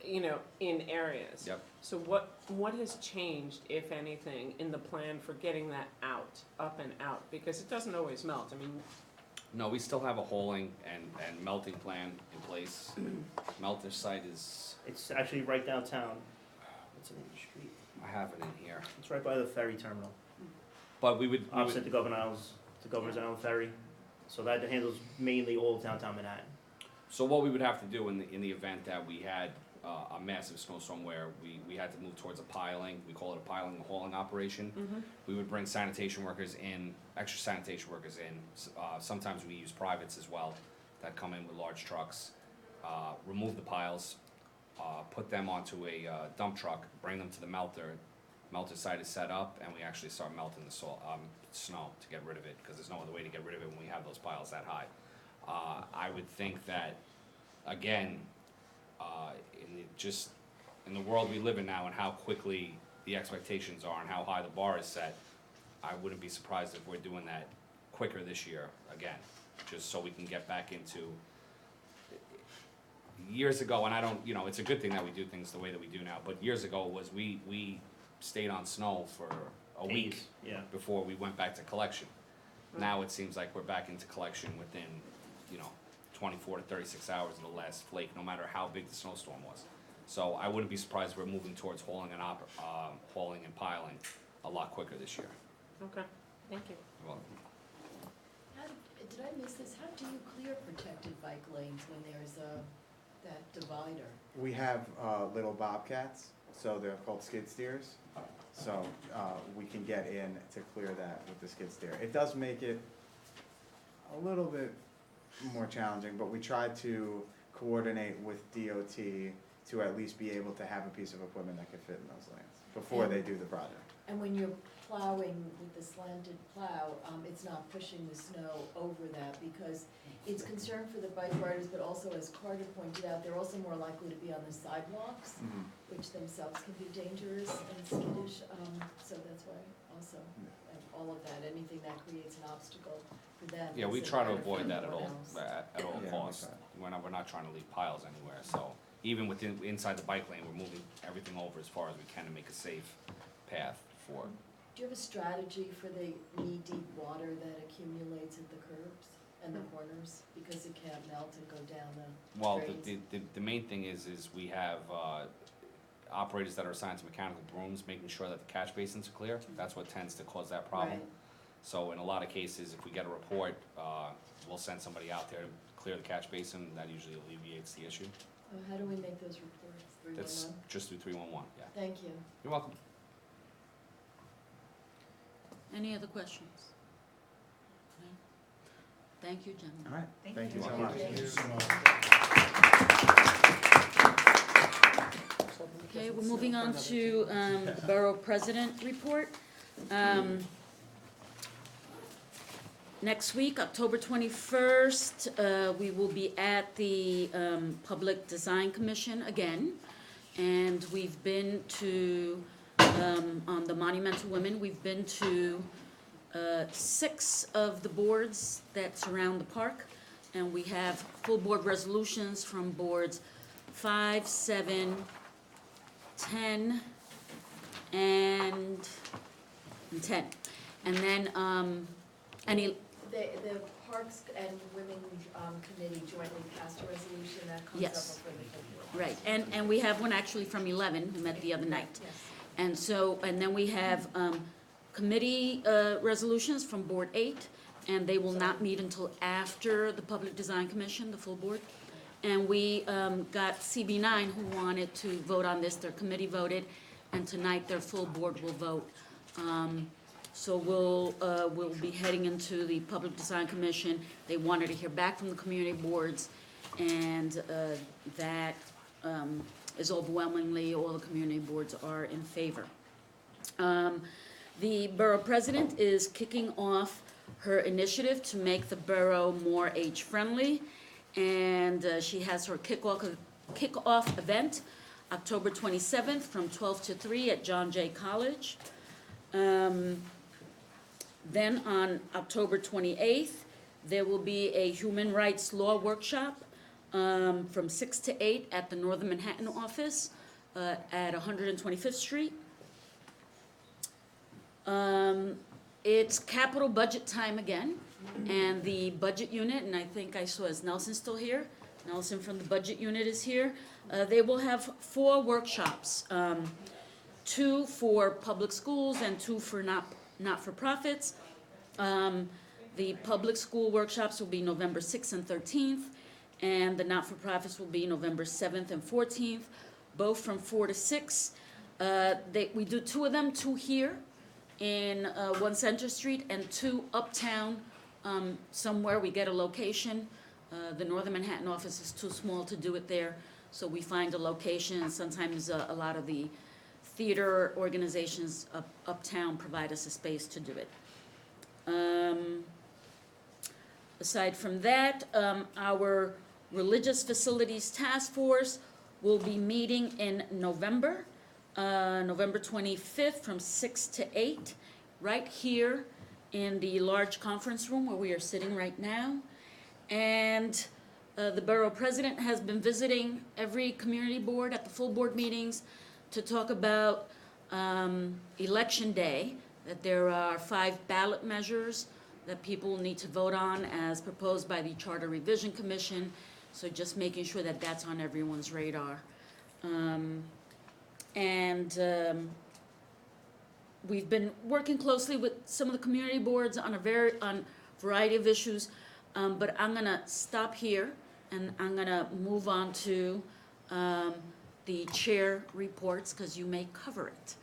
you know, in areas. Yep. So what has changed, if anything, in the plan for getting that out, up and out? Because it doesn't always melt. I mean, No, we still have a hauling and melting plan in place. Melter site is, It's actually right downtown. What's the name of the street? I have it in here, It's right by the ferry terminal, but we would, opposite the Governor's Island Ferry. So that handles mainly all of downtown Manhattan. so what we would have to do in the event that we had a massive snowstorm where we had to move towards a piling, we call it a piling and hauling operation. We would bring sanitation workers in, extra sanitation workers in, sometimes we use privates as well, that come in with large trucks, remove the piles, put them onto a dump truck, bring them to the melter. Melter site is set up, and we actually start melting the snow to get rid of it, because there's no other way to get rid of it when we have those piles that high. I would think that, again, in the world we live in now and how quickly the expectations are and how high the bar is set, I wouldn't be surprised if we're doing that quicker this year again, just so we can get back into years ago, and I don't, you know, it's a good thing that we do things the way that we do now, but years ago was we stayed on snow for a week Days, yeah. before we went back to collection. Now it seems like we're back into collection within, you know, 24 to 36 hours of the last flake, no matter how big the snowstorm was. So I wouldn't be surprised if we're moving towards hauling and piling a lot quicker this year. okay, thank you. Well, Did I miss this? How do you clear protected bike lanes when there's that divider? We have little bobcats, so they're called skid steers. So we can get in to clear that with the skid steer. It does make it a little bit more challenging, but we try to coordinate with DOT to at least be able to have a piece of equipment that can fit in those lanes before they do the project. And when you're plowing with the slanted plow, it's not pushing the snow over that, because it's concern for the bike riders, but also, as Carter pointed out, they're also more likely to be on the sidewalks, which themselves can be dangerous and skittish, so that's why also, and all of that, anything that creates an obstacle for them. yeah, we is a try to matter for avoid that everyone else. at all Yeah, costs. okay. We're not trying to leave piles anywhere, so even inside the bike lane, we're moving everything over as far as we can to make a safe path for. Do you have a strategy for the knee-deep water that accumulates at the curbs and the corners, because it can't melt and go down the Well, drains? the main thing is we have operators that are assigned to mechanical brooms, making sure that the catch basins are clear. That's what tends to cause that problem. Right. So in a lot of cases, if we get a report, we'll send somebody out there to clear the catch basin. That usually alleviates the issue. How do we make those reports? That's 311? just through 311, yeah. Thank you. You're welcome. Any other questions? No? Thank you, gentlemen. All right, Thank thank you. you so much. Okay, we're moving on to Borough President Report. Next week, October 21st, we will be at the Public Design Commission again. And we've been to on the Monumental Women. We've been to 6 of the boards that surround the park, and we have full board resolutions from boards 5, 7, 10, and 10. And then, any, The Parks and Women Committee jointly passed a resolution that comes up Yes. before the full board. right, and we have one actually from 11 who met the other night. Yes. And so, and then we have committee resolutions from Board 8, and they will not meet until after the Public Design Commission, the full board. And we got CB9 who wanted to vote on this, their committee voted, and tonight their full board will vote. So we'll be heading into the Public Design Commission. They wanted to hear back from the community boards, and that is overwhelmingly, all the community boards are in favor. The borough president is kicking off her initiative to make the borough more age-friendly, and she has her kickoff event October 27th from 12 to 3 at John Jay College. Then on October 28th, there will be a human rights law workshop from 6 to 8 at the Northern Manhattan office at 125th Street. It's capital budget time again, and the budget unit, and I think I saw, is Nelson still here? Nelson from the budget unit is here. They will have 4 workshops, 2 for public schools and 2 for not-for-profits. The public school workshops will be November 6th and 13th, and the not-for-profits will be November 7th and 14th, both from 4 to 6. We do 2 of them, 2 here in 1 Center Street and 2 uptown somewhere. We get a location. The Northern Manhattan office is too small to do it there, so we find a location, and sometimes a lot of the theater organizations uptown provide us a space to do it. Aside from that, our Religious Facilities Task Force will be meeting in November, November 25th from 6 to 8, right here in the large conference room where we are sitting right now. And the borough president has been visiting every community board at the full board meetings to talk about Election Day, that there are 5 ballot measures that people need to vote on as proposed by the Charter Revision Commission. So just making sure that that's on everyone's radar. We've been working closely with some of the community boards on a variety of issues, but I'm gonna stop here and I'm gonna move on to the chair reports, because you may cover it.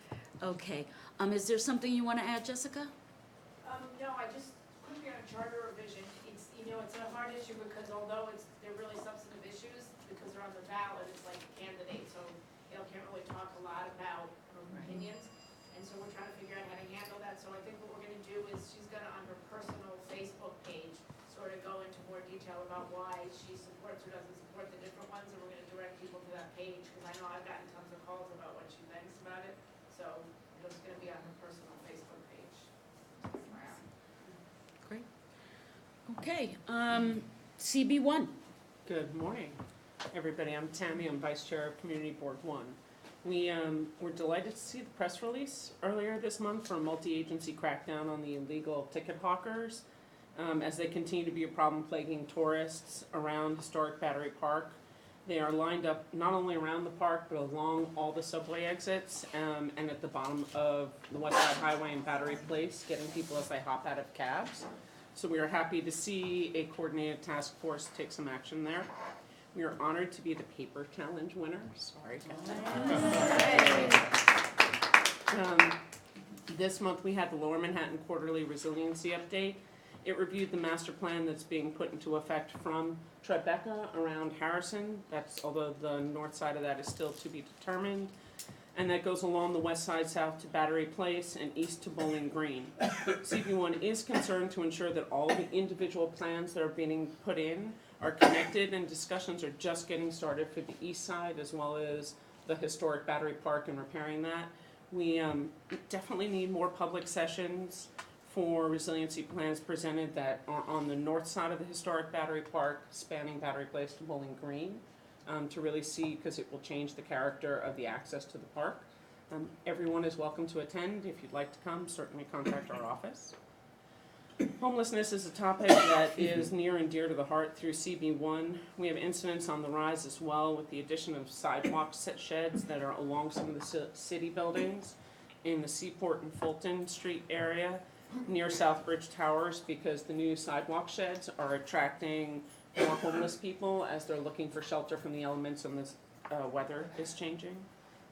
Okay, is there something you wanna add, Jessica? No, I just quickly on charter revision, it's, it's a hard issue because although they're really substantive issues, because they're on the ballot, it's like a candidate, so can't really talk a lot about opinions. And so we're trying to figure out how to handle that. So I think what we're gonna do is she's gonna, on her personal Facebook page, sort of go into more detail about why she supports or doesn't support the different ones, and we're gonna direct people to that page, because I know I've gotten tons of calls about what she thinks about it. So it's gonna be on her personal Facebook page. Great. Okay, CB1. Good morning, everybody. I'm Tammy. I'm Vice Chair of Community Board 1. We were delighted to see the press release earlier this month for a multi-agency crackdown on the illegal ticket hawkers as they continue to be a problem plaguing tourists around historic Battery Park. They are lined up not only around the park, but along all the subway exits and at the bottom of the West Side Highway and Battery Place, getting people as they hop out of cabs. So we are happy to see a coordinated task force take some action there. We are honored to be the paper challenge winner. Sorry, this month we had the Lower Manhattan Quarterly Resiliency Update. It reviewed the master plan that's being put into effect from Tribeca around Harrison. That's, although the north side of that is still to be determined. And that goes along the west side south to Battery Place and east to Bowling Green. CB1 is concerned to ensure that all of the individual plans that are being put in are connected, and discussions are just getting started for the east side as well as the historic Battery Park and repairing that. We definitely need more public sessions for resiliency plans presented that are on the north side of the historic Battery Park, spanning Battery Place to Bowling Green, to really see, because it will change the character of the access to the park. Everyone is welcome to attend. If you'd like to come, certainly contact our office. Homelessness is a topic that is near and dear to the heart through CB1. We have incidents on the rise as well with the addition of sidewalk sheds that are along some of the city buildings in the Seaport and Fulton Street area near Southbridge Towers, because the new sidewalk sheds are attracting more homeless people as they're looking for shelter from the elements and the weather is changing.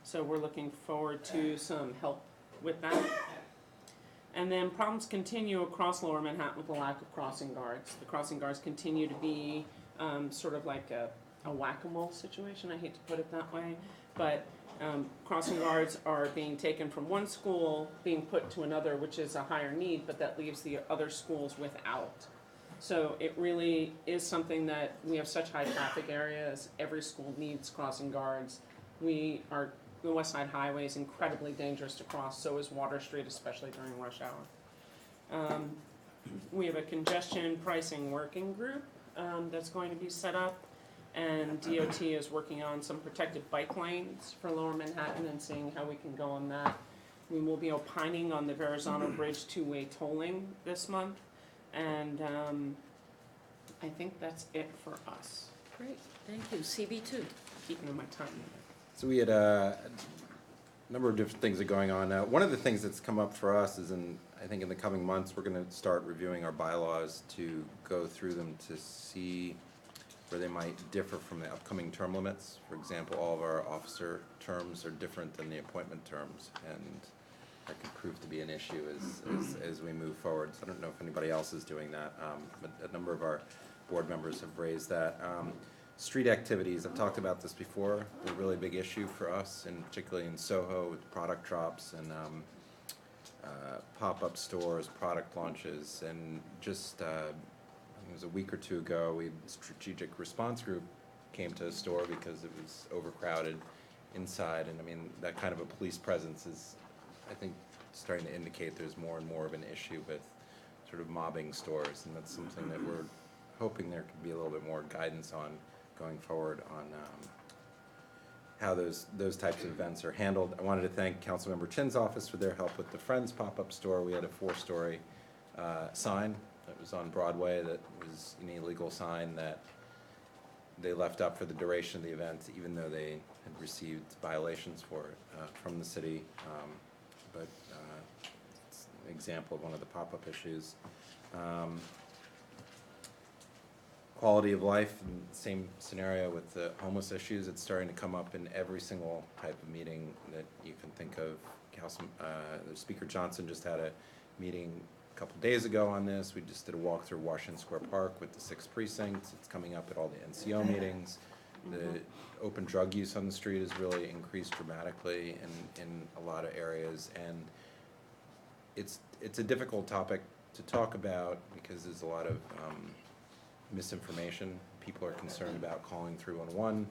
So we're looking forward to some help with that. And then problems continue across Lower Manhattan with the lack of crossing guards. The crossing guards continue to be sort of like a whack-a-mole situation, I hate to put it that way, but crossing guards are being taken from one school, being put to another, which is a higher need, but that leaves the other schools without. So it really is something that we have such high traffic areas, every school needs crossing guards. The West Side Highway is incredibly dangerous to cross, so is Water Street, especially during rush hour. We have a congestion pricing working group that's going to be set up, and DOT is working on some protected bike lanes for Lower Manhattan and seeing how we can go on that. We will be opining on the Verrazano Bridge two-way tolling this month, and I think that's it for us. Great, thank you. CB2. Keeping on my time. So we had a number of different things that are going on now. One of the things that's come up for us is I think in the coming months, we're gonna start reviewing our bylaws to go through them to see where they might differ from the upcoming term limits. For example, all of our officer terms are different than the appointment terms, and that could prove to be an issue as we move forward. So I don't know if anybody else is doing that, but a number of our board members have raised that. Street activities, I've talked about this before, they're a really big issue for us, and particularly in Soho with product drops and pop-up stores, product launches, and just, I think it was a week or two ago, Strategic Response Group came to a store because it was overcrowded inside, and I mean, that kind of a police presence is, I think, starting to indicate there's more and more of an issue with sort of mobbing stores, and that's something that we're hoping there could be a little bit more guidance on going forward on how those types of events are handled. I wanted to thank Councilmember Chin's office for their help with the Friends pop-up store. We had a 4-story sign that was on Broadway that was an illegal sign that they left up for the duration of the event, even though they had received violations for it from the city. But it's an example of one of the pop-up issues. Quality of life, and same scenario with the homeless issues. It's starting to come up in every single type of meeting that you can think of. Speaker Johnson just had a meeting a couple days ago on this. We just did a walk through Washington Square Park with the 6 precincts. It's coming up at all the NCO meetings. The open drug use on the street has really increased dramatically in a lot of areas, and it's a difficult topic to talk about because there's a lot of misinformation. People are concerned about calling 311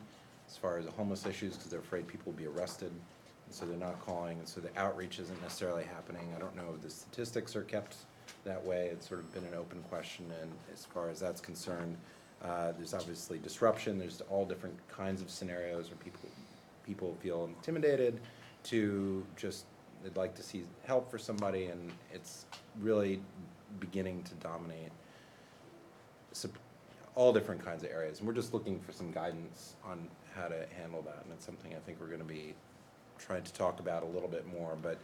as far as the homeless issues because they're afraid people will be arrested, and so they're not calling, and so the outreach isn't necessarily happening. I don't know if the statistics are kept that way. It's sort of been an open question, and as far as that's concerned, there's obviously disruption. There's all different kinds of scenarios where people feel intimidated to just, they'd like to see help for somebody, and it's really beginning to dominate all different kinds of areas, and we're just looking for some guidance on how to handle that, and it's something I think we're going to be trying to talk about a little bit more, but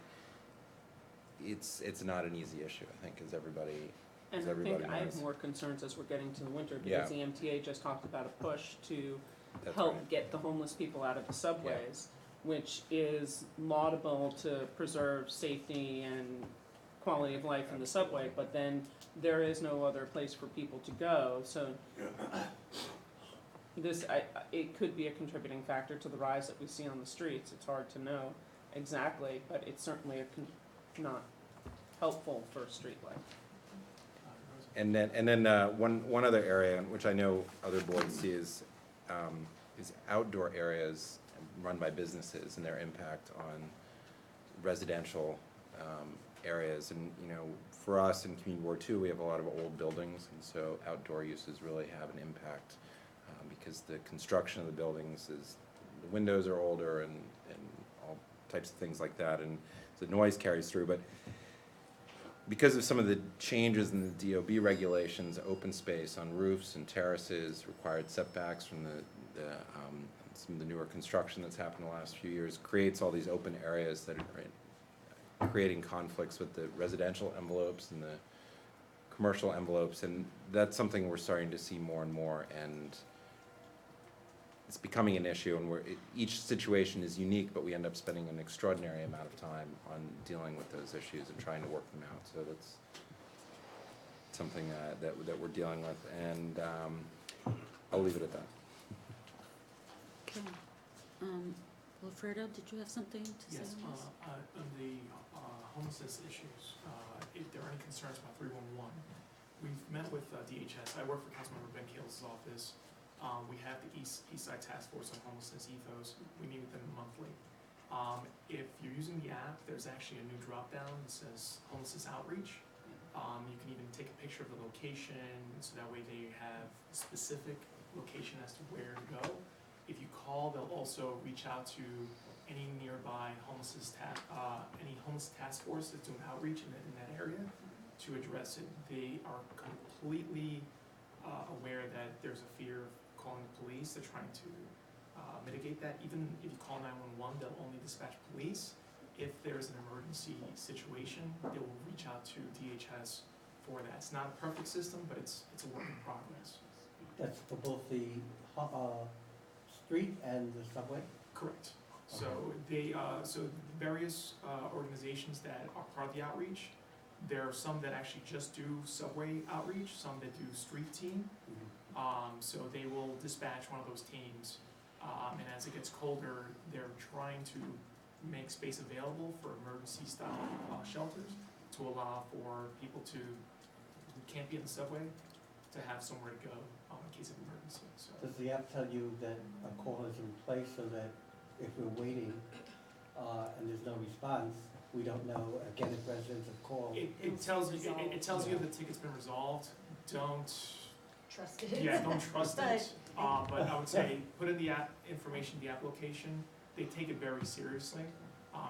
it's not an easy issue, I think, as everybody And I everybody think I have knows. more concerns as we're getting to the winter, Yeah. because the MTA just talked about a push to That's help right. get the homeless people out of the subways, which is laudable to preserve safety and quality of life in the subway, but then there is no other place for people to go, so it could be a contributing factor to the rise that we see on the streets. It's hard to know exactly, but it's certainly not helpful for street life. And then one other area, which I know other boards see, is outdoor areas run by businesses and their impact on residential areas. And, you know, for us in Community Ward 2, we have a lot of old buildings, and so outdoor uses really have an impact because the construction of the buildings is, the windows are older and all types of things like that, and the noise carries through. But because of some of the changes in the DOB regulations, open space on roofs and terraces, required setbacks from some of the newer construction that's happened in the last few years, creates all these open areas that are creating conflicts with the residential envelopes and the commercial envelopes, and that's something we're starting to see more and more, and it's becoming an issue, and each situation is unique, but we end up spending an extraordinary amount of time on dealing with those issues and trying to work them out. So that's something that we're dealing with, and I'll leave it at that. Okay. Wilfredo, did you have something to say Yes, on this? on the homelessness issues, if there are any concerns about 311, we've met with DHS. I work for Councilmember Ben Kales' office. We have the East Side Task Force on Homelessness, ETHOS. We meet with them monthly. If you're using the app, there's actually a new drop-down that says Homelessness Outreach. You can even take a picture of the location, so that way they have a specific location as to where to go. If you call, they'll also reach out to any nearby any homeless task force that's doing outreach in that area to address it. They are completely aware that there's a fear of calling the police. They're trying to mitigate that. Even if you call 911, they'll only dispatch police. If there's an emergency situation, they will reach out to DHS for that. It's not a perfect system, but it's a work in progress. That's for both the street and the subway? Correct. So so various organizations that are part of the outreach, there are some that actually just do subway outreach, some that do street team. So they will dispatch one of those teams, and as it gets colder, they're trying to make space available for emergency style shelters to allow for people who can't be in the subway to have somewhere to go in case of emergency. So Does the app tell you that a call is in place so that if we're waiting and there's no response, we don't know, again, if residents have called? it tells you if the ticket's been resolved. Don't Trust it. Yeah, don't trust it. But I would say put in the app information, the app location. They take it very seriously.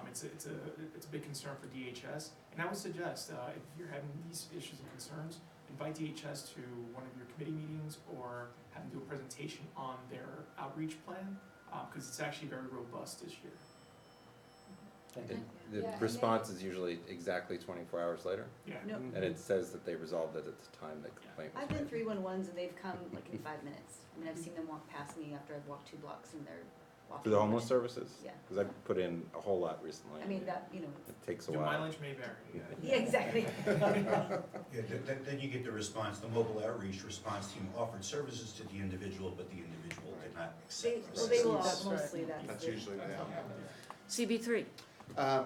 It's a big concern for DHS, and I would suggest if you're having these issues and concerns, invite DHS to one of your committee meetings or have them do a presentation on their outreach plan, because it's actually very robust this year. Thank you. The Yeah, and response is usually exactly 24 hours later, Yeah. No, and it says that they resolved it at the time the complaint was I've made. been 311s and they've come like in 5 minutes. I mean, I've seen them walk past me after I've walked 2 blocks and they're walking. For the homeless services? Yeah. Because I've put in a whole lot recently. I mean, that, you know, It takes a Your while. mileage may vary. yeah, exactly. Yeah, then you get the response, the mobile outreach response team offered services to the individual, but the individual did not accept. They will That's right. mostly, That's that's the. usually the outcome. CB3.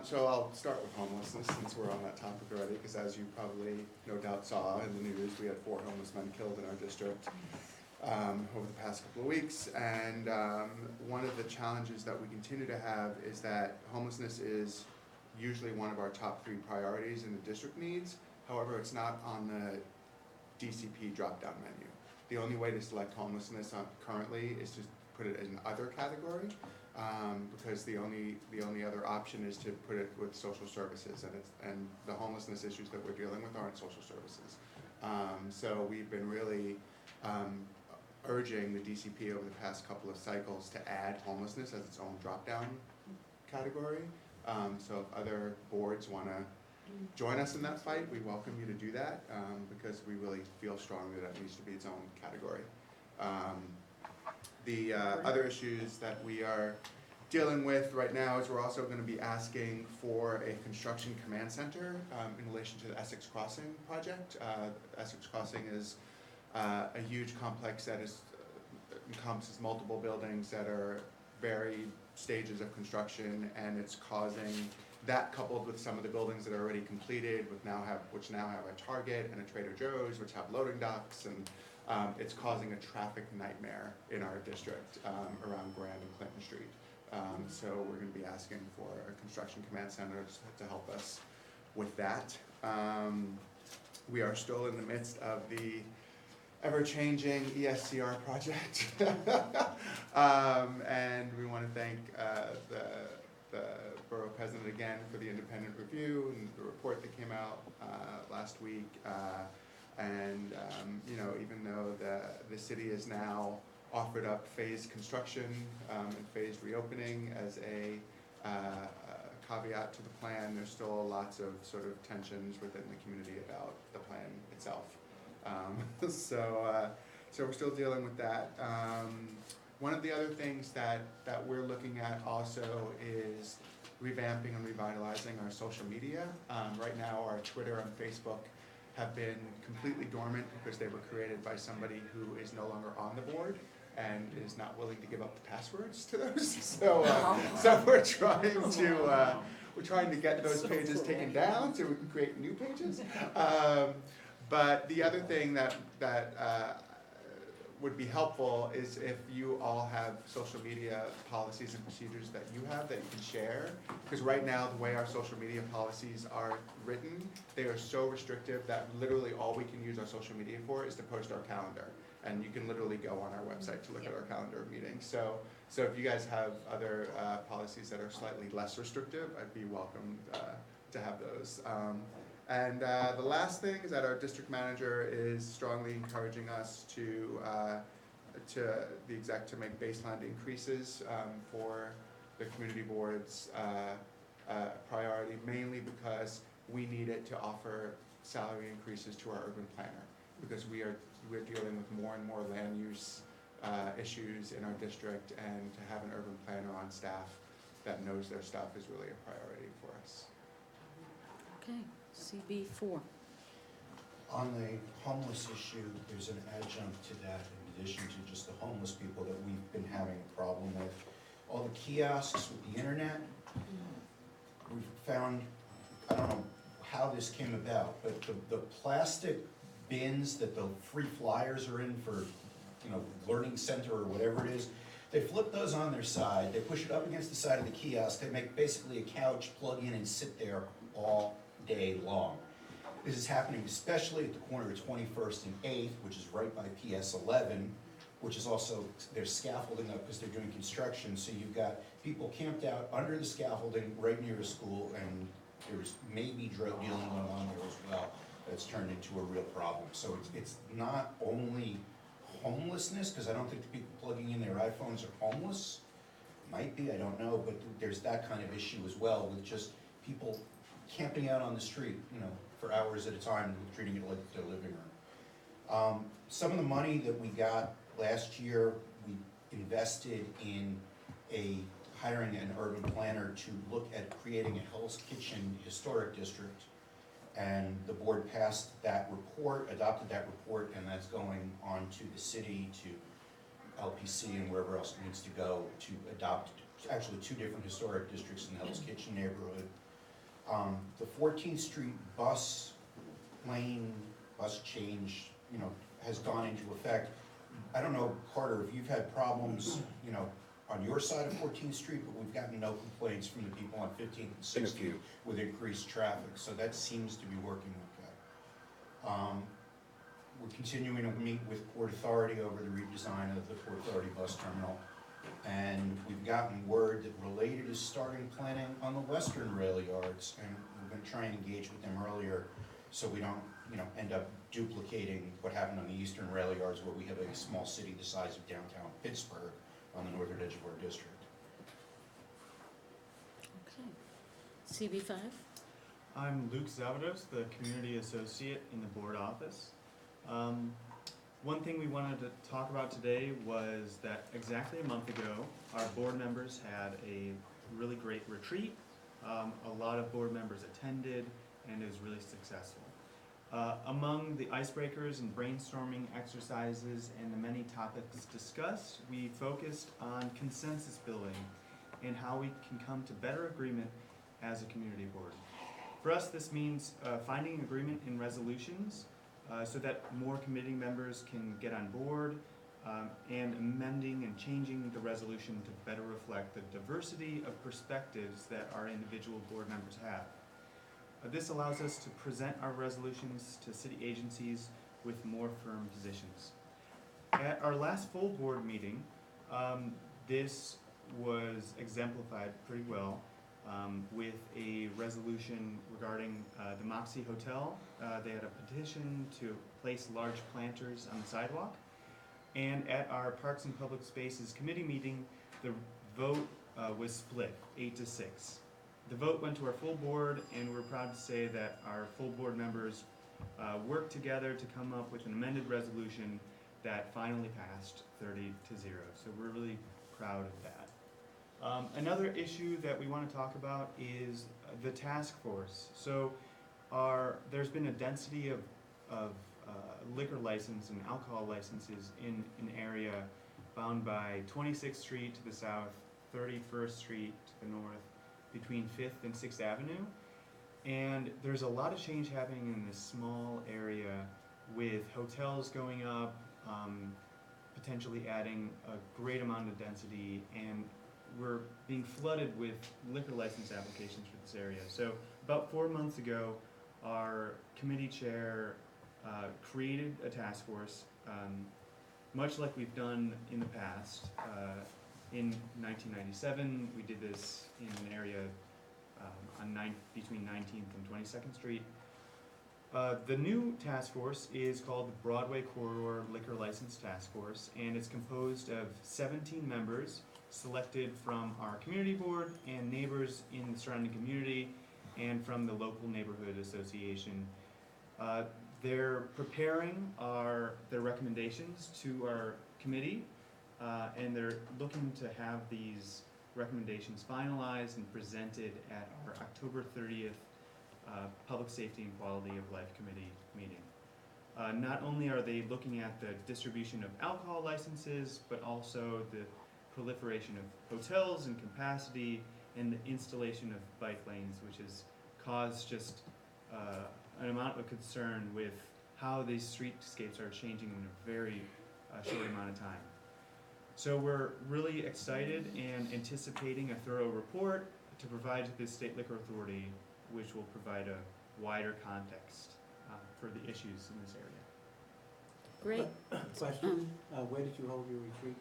So I'll start with homelessness, since we're on that topic already, because as you probably no doubt saw in the news, we had 4 homeless men killed in our district over the past couple of weeks. And one of the challenges that we continue to have is that homelessness is usually one of our top 3 priorities in the district needs. However, it's not on the DCP drop-down menu. The only way to select homelessness currently is to put it in an other category. Because the only other option is to put it with social services, and the homelessness issues that we're dealing with aren't social services. So we've been really urging the DCP over the past couple of cycles to add homelessness as its own drop-down category. So if other boards want to join us in that fight, we welcome you to do that, because we really feel strongly that it needs to be its own category. The other issues that we are dealing with right now is we're also going to be asking for a construction command center in relation to the Essex Crossing project. Essex Crossing is a huge complex that encompasses multiple buildings that are varied stages of construction, and it's causing that, coupled with some of the buildings that are already completed, which now have a Target and a Trader Joe's, which have loading docks, and it's causing a traffic nightmare in our district around Grand and Clinton Street. So we're gonna be asking for a construction command center to help us with that. We are still in the midst of the ever-changing ESCR project. And we want to thank the borough president again for the independent review and the report that came out last week. You know, even though the city is now offered up phased construction and phased reopening as a caveat to the plan, there's still lots of sort of tensions within the community about the plan itself. So we're still dealing with that. One of the other things that we're looking at also is revamping and revitalizing our social media. Right now, our Twitter and Facebook have been completely dormant because they were created by somebody who is no longer on the board and is not willing to give up the passwords to those. So we're trying to get those pages taken down so we can create new pages. But the other thing that would be helpful is if you all have social media policies and procedures that you have that you can share. Because right now, the way our social media policies are written, they are so restrictive that literally all we can use our social media for is to post our calendar. And you can literally go on our website to look at our calendar of meetings. So if you guys have other policies that are slightly less restrictive, I'd be welcome to have those. The last thing is that our district manager is strongly encouraging us to the exec to make baseline increases for the community board's priority, mainly because we need it to offer salary increases to our urban planner, because we're dealing with more and more land use issues in our district, and to have an urban planner on staff that knows their stuff is really a priority for us. Okay, CB4. On the homeless issue, there's an adjunct to that in addition to just the homeless people that we've been having a problem with. All the kiosks with the internet, we've found, I don't know how this came about, but the plastic bins that the free flyers are in for, you know, learning center or whatever it is, they flip those on their side, they push it up against the side of the kiosk, they make basically a couch, plug in and sit there all day long. This is happening especially at the corner of 21st and 8th, which is right by PS 11, which is also, there's scaffolding up because they're doing construction, so you've got people camped out under the scaffolding right near a school, and there's maybe drug dealing going on there as well. That's turned into a real problem. So it's not only homelessness, because I don't think the people plugging in their iPhones are homeless. Might be, I don't know, but there's that kind of issue as well, with just people camping out on the street, you know, for hours at a time, treating it like their living room. Some of the money that we got last year, we invested in hiring an urban planner to look at creating a Hell's Kitchen historic district. And the board passed that report, adopted that report, and that's going on to the city, to LPC, and wherever else it needs to go to adopt actually 2 different historic districts in the Hell's Kitchen neighborhood. The 14th Street bus lane, bus change, you know, has gone into effect. I don't know, Carter, if you've had problems, you know, on your side of 14th Street, but we've gotten no complaints from the people on 15th and 16th with increased traffic, so that seems to be working okay. We're continuing to meet with Port Authority over the redesign of the Port Authority bus terminal, and we've gotten word that Related is starting planning on the western rail yards, and we're going to try and engage with them earlier so we don't, you know, end up duplicating what happened on the eastern rail yards, where we have a small city the size of downtown Pittsburgh on the northern edge of our district. Okay. CB5? I'm Luke Zavados, the Community Associate in the board office. One thing we wanted to talk about today was that exactly a month ago, our board members had a really great retreat. A lot of board members attended, and it was really successful. Among the icebreakers and brainstorming exercises and the many topics discussed, we focused on consensus building and how we can come to better agreement as a community board. For us, this means finding agreement in resolutions so that more committee members can get on board, and amending and changing the resolution to better reflect the diversity of perspectives that our individual board members have. This allows us to present our resolutions to city agencies with more firm positions. At our last full board meeting, this was exemplified pretty well with a resolution regarding the Moxie Hotel. They had a petition to place large planters on the sidewalk. And at our Parks and Public Spaces Committee meeting, the vote was split, 8-6. The vote went to our full board, and we're proud to say that our full board members worked together to come up with an amended resolution that finally passed 30-0. So we're really proud of that. Another issue that we want to talk about is the task force. So there's been a density of liquor license and alcohol licenses in an area bound by 26th Street to the south, 31st Street to the north, between 5th and 6th Avenue. And there's a lot of change happening in this small area with hotels going up, potentially adding a great amount of density, and we're being flooded with liquor license applications for this area. So about 4 months ago, our committee chair created a task force, much like we've done in the past. In 1997, we did this in an area between 19th and 22nd Street. The new task force is called the Broadway Corridor Liquor License Task Force, and it's composed of 17 members selected from our community board and neighbors in the surrounding community and from the local neighborhood association. They're preparing their recommendations to our committee, and they're looking to have these recommendations finalized and presented at our October 30th Public Safety and Quality of Life Committee meeting. Not only are they looking at the distribution of alcohol licenses, but also the proliferation of hotels and capacity and the installation of bike lanes, which has caused just an amount of concern with how these streetscapes are changing in a very short amount of time. So we're really excited and anticipating a thorough report to provide to the State Liquor Authority, which will provide a wider context for the issues in this area. Great. Question, where did you hold your retreat?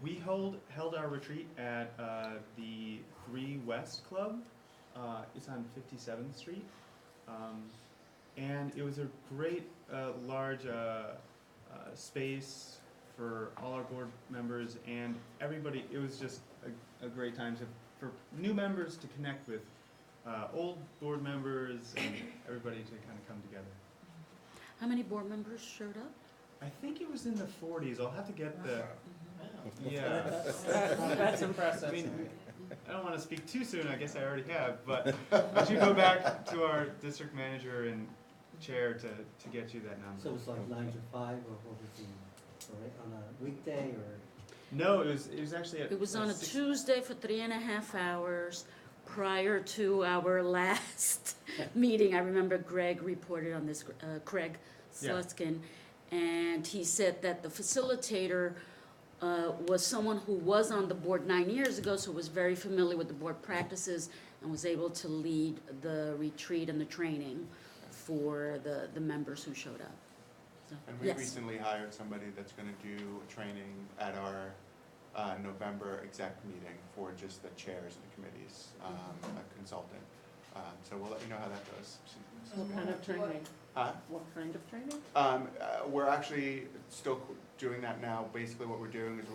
We held our retreat at the 3 West Club. It's on 57th Street. And it was a great large space for all our board members and everybody. It was just a great time for new members to connect with old board members and everybody to kind of come together. How many board members showed up? I think it was in the 40s. I'll have to get the... Yeah. That's impressive. I mean, I don't want to speak too soon, I guess I already have, but I should go back to our district manager and chair to get you that number. So it's like 9 to 5, or what was the, on a weekday, or? No, it was actually It was on a Tuesday for 3.5 hours prior to our last meeting. I remember Greg reported on this, Craig Sluskin, and he said that the facilitator was someone who was on the board 9 years ago, so was very familiar with the board practices and was able to lead the retreat and the training for the members who showed up. So, And we yes. recently hired somebody that's gonna do a training at our November exec meeting for just the chairs and the committees, a consultant. So we'll let you know how that goes. What kind of training? Huh? What kind of training? We're actually still doing that now. Basically what we're doing is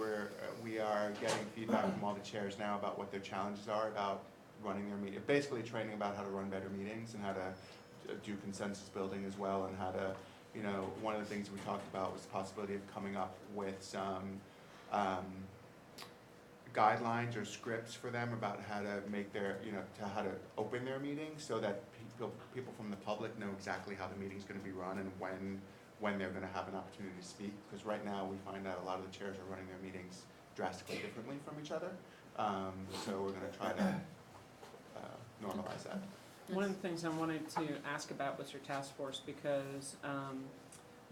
we are getting feedback from all the chairs now about what their challenges are about running their meeting. Basically training about how to run better meetings and how to do consensus building as well, and how to, one of the things we talked about was the possibility of coming up with some guidelines or scripts for them about how to make their, how to open their meetings so that people from the public know exactly how the meeting's gonna be run and when they're gonna have an opportunity to speak. Because right now, we find that a lot of the chairs are running their meetings drastically differently from each other. So we're gonna try to normalize that. One of the things I wanted to ask about was your task force, because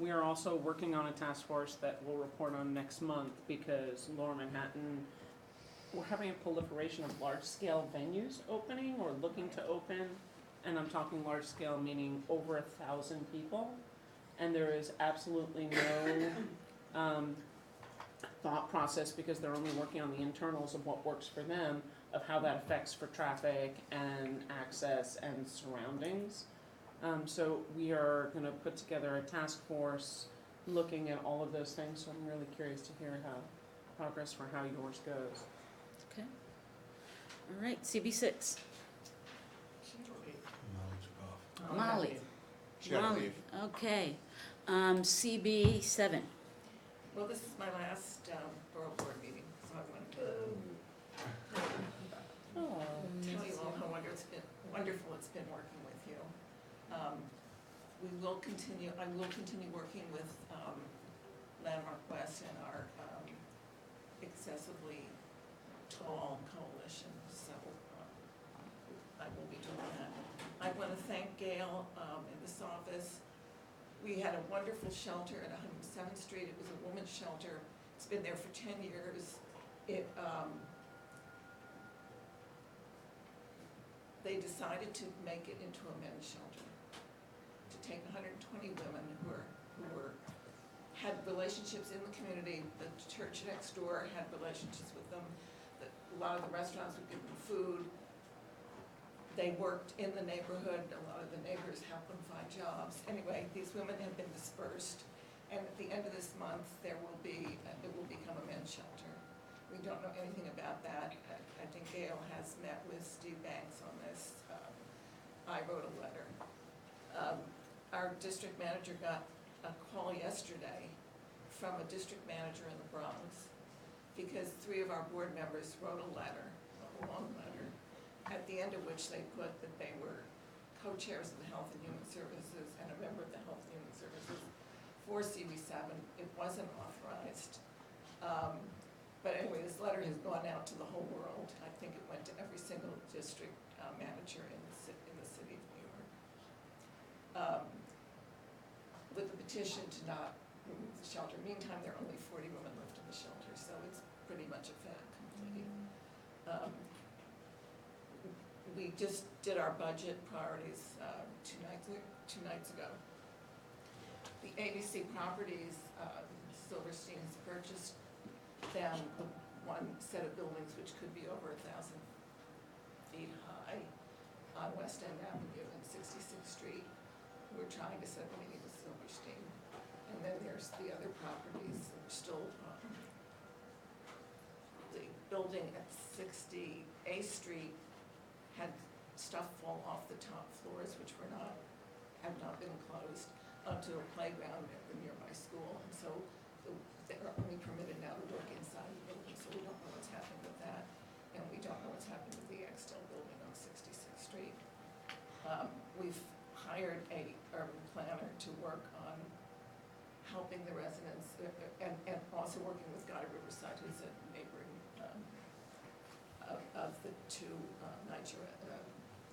We are also working on a task force that we'll report on next month because Lower Manhattan, we're having a proliferation of large-scale venues opening or looking to open. And I'm talking large-scale meaning over 1,000 people. And there is absolutely no thought process because they're only working on the internals of what works for them, of how that affects for traffic and access and surroundings. So we are gonna put together a task force looking at all of those things, so I'm really curious to hear how progress for how yours goes. Okay. All right, CB6. Molly. She had to Molly, leave. okay. CB7. Well, this is my last Borough Board meeting, so I want to tell you all how wonderful it's been working with you. I will continue working with Landmark West and our excessively tall coalition, so I will be doing that. I want to thank Gail in this office. We had a wonderful shelter at 107th Street. It was a women's shelter. It's been there for 10 years. They decided to make it into a men's shelter, to take 120 women who had relationships in the community. The church next door had relationships with them. A lot of the restaurants would give them food. They worked in the neighborhood. A lot of the neighbors helped them find jobs. Anyway, these women have been dispersed, and at the end of this month, it will become a men's shelter. We don't know anything about that. I think Gail has met with Steve Banks on this. I wrote a letter. Our district manager got a call yesterday from a district manager in the Bronx because 3 of our board members wrote a letter, a long letter, at the end of which they put that they were co-chairs of the Health and Human Services and a member of the Health and Human Services for CB7. It wasn't authorized. But anyway, this letter has gone out to the whole world. I think it went to every single district manager in the city of New York. With the petition to not remove the shelter. Meantime, there are only 40 women left in the shelter, so it's pretty much a fait complete. We just did our budget priorities 2 nights ago. The ABC Properties, Silverstein's purchased them the one set of buildings which could be over 1,000 feet high on West End Avenue and 66th Street. We're trying to set a meeting with Silverstein. And then there's the other properties that are still, the building at 60 A Street had stuff fall off the top floors, which have not been closed, onto a playground at the nearby school. And so they're only permitted now to work inside the building, so we don't know what's happening with that. And we don't know what's happening with the Extell building on 66th Street. We've hired a urban planner to work on helping the residents and also working with Guy Riverside, who's a neighboring of the 2 Niger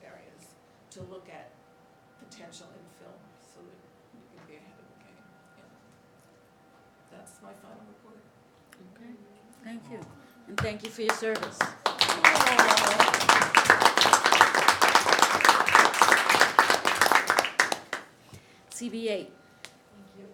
areas, to look at potential infill so that we can be ahead of the game. And that's my final report. Okay, thank you. And thank you for your service. CB8. Thank you.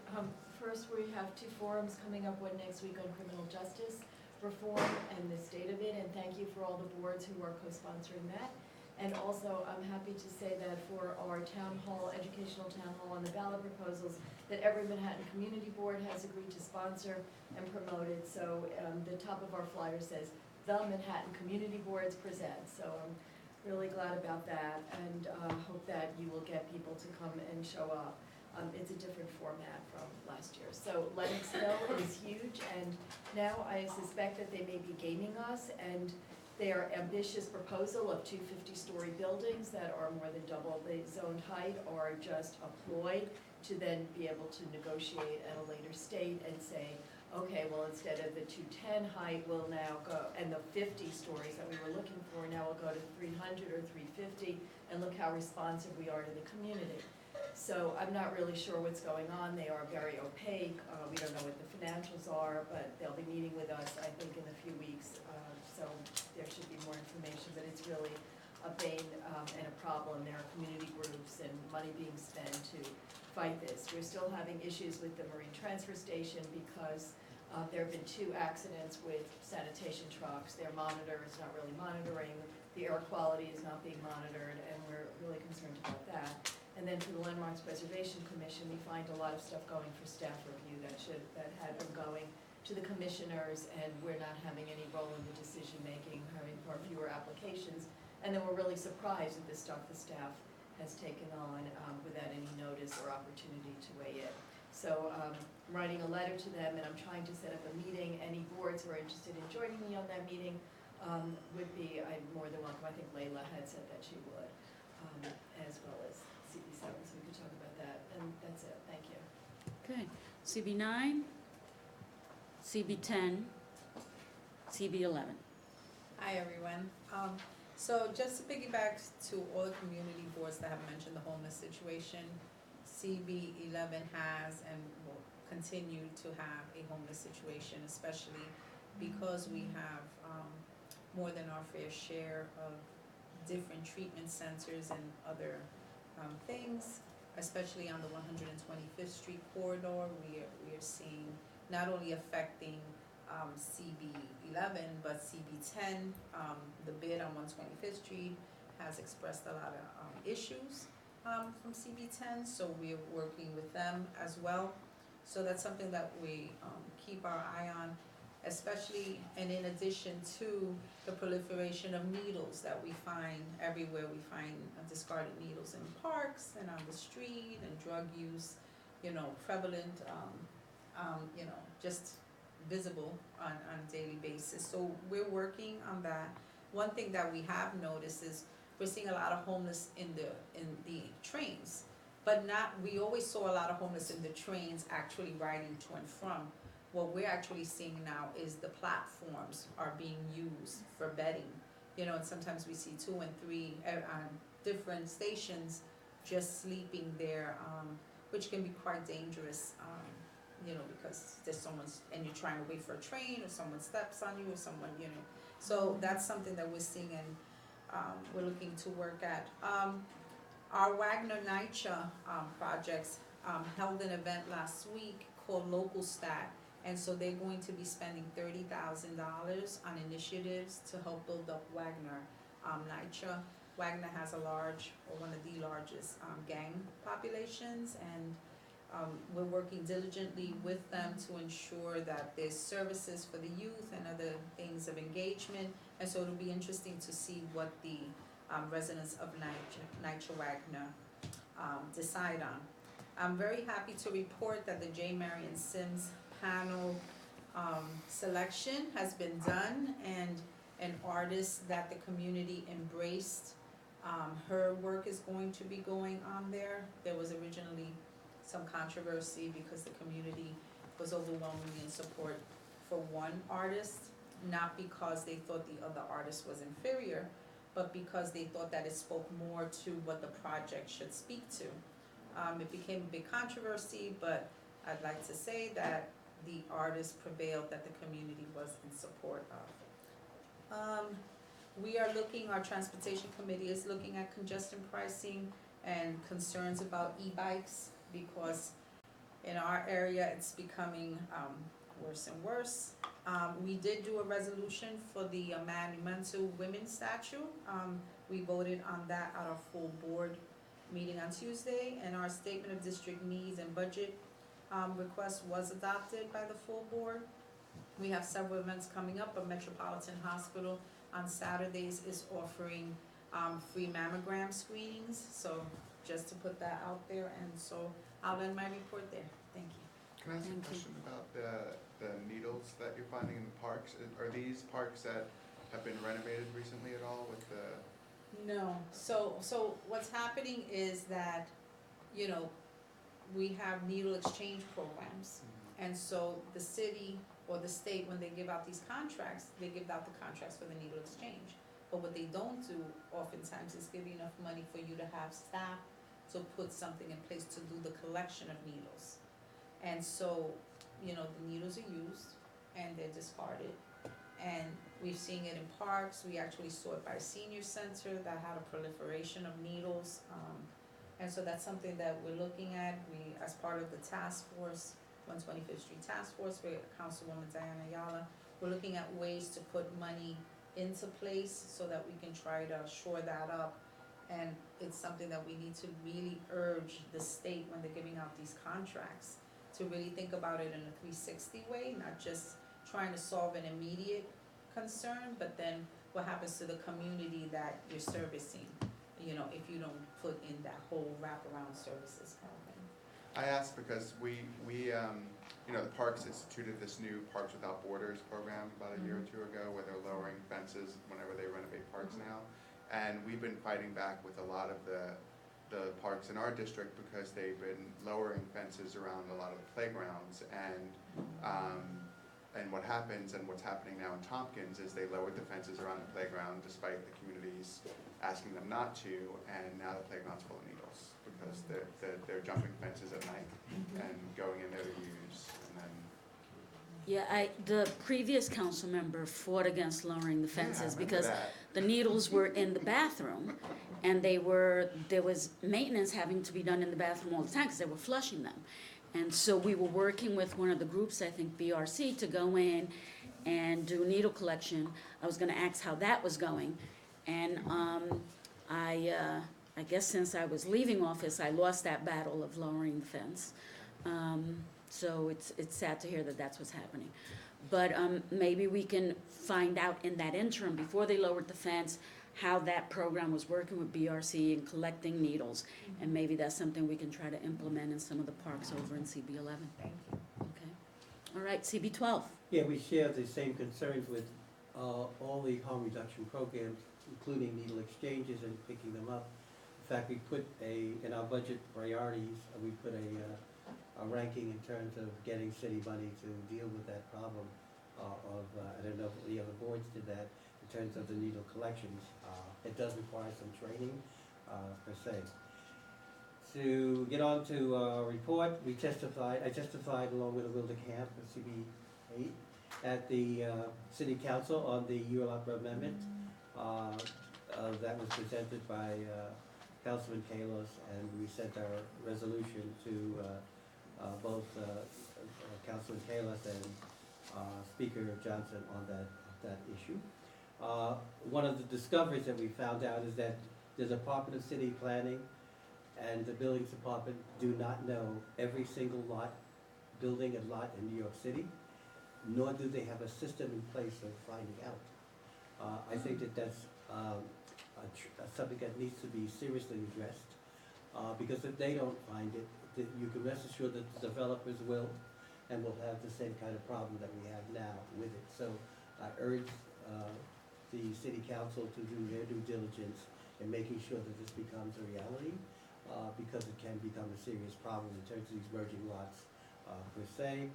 First, we have 2 forums coming up, one next week on criminal justice reform and the state of it, and thank you for all the boards who are co-sponsoring that. And also, I'm happy to say that for our town hall, educational town hall, and the ballot proposals, that every Manhattan Community Board has agreed to sponsor and promote it. So the top of our flyer says, "The Manhattan Community Boards present." So I'm really glad about that, and hope that you will get people to come and show up. It's a different format from last year. So Lennoxville is huge, and now I suspect that they may be gaming us, and their ambitious proposal of 2 50-story buildings that are more than double the zoned height are just a ploy to then be able to negotiate at a later state and say, okay, well, instead of the 210 height, we'll now go, and the 50 stories that we were looking for, now we'll go to 300 or 350, and look how responsive we are to the community. So I'm not really sure what's going on. They are very opaque. We don't know what the financials are, but they'll be meeting with us, I think, in a few weeks. So there should be more information, but it's really a bane and a problem. There are community groups and money being spent to fight this. We're still having issues with the marine transfer station because there have been 2 accidents with sanitation trucks. Their monitor is not really monitoring. The air quality is not being monitored, and we're really concerned about that. And then for the Landmarks Preservation Commission, we find a lot of stuff going for staff review that had been going to the commissioners, and we're not having any role in the decision-making, having far fewer applications. And then we're really surprised at the stuff the staff has taken on without any notice or opportunity to weigh in. So I'm writing a letter to them, and I'm trying to set up a meeting. Any boards who are interested in joining me on that meeting would be, I'm more than welcome. I think Layla had said that she would, as well as CB7, so we could talk about that. And that's it. Thank you. Okay, CB9, CB10, CB11. Hi, everyone. So just to piggyback to all the community boards that have mentioned the homeless situation, CB11 has and will continue to have a homeless situation, especially because we have more than our fair share of different treatment centers and other things, especially on the 125th Street corridor. We are seeing not only affecting CB11, but CB10. The bid on 125th Street has expressed a lot of issues from CB10, so we're working with them as well. So that's something that we keep our eye on, especially and in addition to the proliferation of needles that we find everywhere. We find discarded needles in parks and on the street, and drug use, prevalent, just visible on a daily basis. So we're working on that. One thing that we have noticed is we're seeing a lot of homeless in the trains, but we always saw a lot of homeless in the trains actually riding to and from. What we're actually seeing now is the platforms are being used for bedding. And sometimes we see 2 and 3 on different stations just sleeping there, which can be quite dangerous, because there's and you're trying to wait for a train, or someone steps on you, or someone, So that's something that we're seeing, and we're looking to work at. Our Wagner NYCHA projects held an event last week called Local Stat. And so they're going to be spending $30,000 on initiatives to help build up Wagner NYCHA. Wagner has one of the largest gang populations, and we're working diligently with them to ensure that there's services for the youth and other things of engagement. And so it'll be interesting to see what the residents of NYCHA Wagner decide on. I'm very happy to report that the J. Marion Sims panel selection has been done, and an artist that the community embraced, her work is going to be going on there. There was originally some controversy because the community was overwhelmingly in support for one artist, not because they thought the other artist was inferior, but because they thought that it spoke more to what the project should speak to. It became a big controversy, but I'd like to say that the artist prevailed, that the community was in support of. Our transportation committee is looking at congestion pricing and concerns about e-bikes, because in our area it's becoming worse and worse. We did do a resolution for the monumental women's statue. We voted on that at our full board meeting on Tuesday, and our statement of district needs and budget request was adopted by the full board. We have several events coming up. A Metropolitan Hospital on Saturdays is offering free mammogram screenings, so just to put that out there, and so I'll end my report there. Thank you. Can I ask a question about the needles that you're finding in the parks? Are these parks that have been renovated recently at all with the? No, so what's happening is that, we have needle exchange programs. And so the city or the state, when they give out these contracts, they give out the contracts for the needle exchange. But what they don't do oftentimes is give you enough money for you to have staff to put something in place to do the collection of needles. And so, you know, the needles are used and they're discarded. And we've seen it in parks. We actually saw it by a senior center that had a proliferation of needles. And so that's something that we're looking at. We, as part of the task force, 125th Street Task Force with Councilwoman Diana Ayala, we're looking at ways to put money into place so that we can try to shore that up. And it's something that we need to really urge the state when they're giving out these contracts to really think about it in a 360 way, not just trying to solve an immediate concern, but then what happens to the community that you're servicing, you know, if you don't put in that whole wraparound services kind of thing. I asked because we you know, the parks instituted this new Parks Without Borders program about a year or two ago, where they're lowering fences whenever they renovate parks now. And we've been fighting back with a lot of the parks in our district because they've been lowering fences around a lot of the playgrounds. And what happens, and what's happening now in Tompkins, is they lowered the fences around the playground despite the communities asking them not to, and now the playground's full of needles because they're jumping fences at night and going in there to use, and then. Yeah, the previous council member fought against lowering the fences I remember because that. the needles were in the bathroom and there was maintenance having to be done in the bathroom all the time because they were flushing them. And so we were working with one of the groups, I think BRC, to go in and do needle collection. I was gonna ask how that was going. And I guess since I was leaving office, I lost that battle of lowering the fence. So it's sad to hear that that's what's happening. But maybe we can find out in that interim, before they lowered the fence, how that program was working with BRC and collecting needles. And maybe that's something we can try to implement in some of the parks over in CB11. Thank you. Okay. All right, CB12. Yeah, we share the same concerns with all the harm reduction programs, including needle exchanges and picking them up. In fact, we put in our budget priorities, we put a ranking in terms of getting city money to deal with that problem I don't know if the other boards did that, in terms of the needle collections. It does require some training, per se. To get on to our report, I testified along with Wilder Camp of CB8 at the City Council on the ULOPRA amendment that was presented by Councilman Kalos, and we sent our resolution to both Councilman Kalos and Speaker Johnson on that issue. One of the discoveries that we found out is that the Department of City Planning and the Buildings Department do not know every single building and lot in New York City, nor do they have a system in place of finding out. I think that's something that needs to be seriously addressed, because if they don't find it, you can rest assured that the developers will, and will have the same kind of problem that we have now with it. So I urge the City Council to do their due diligence in making sure that this becomes a reality, because it can become a serious problem in terms of these merging lots per se.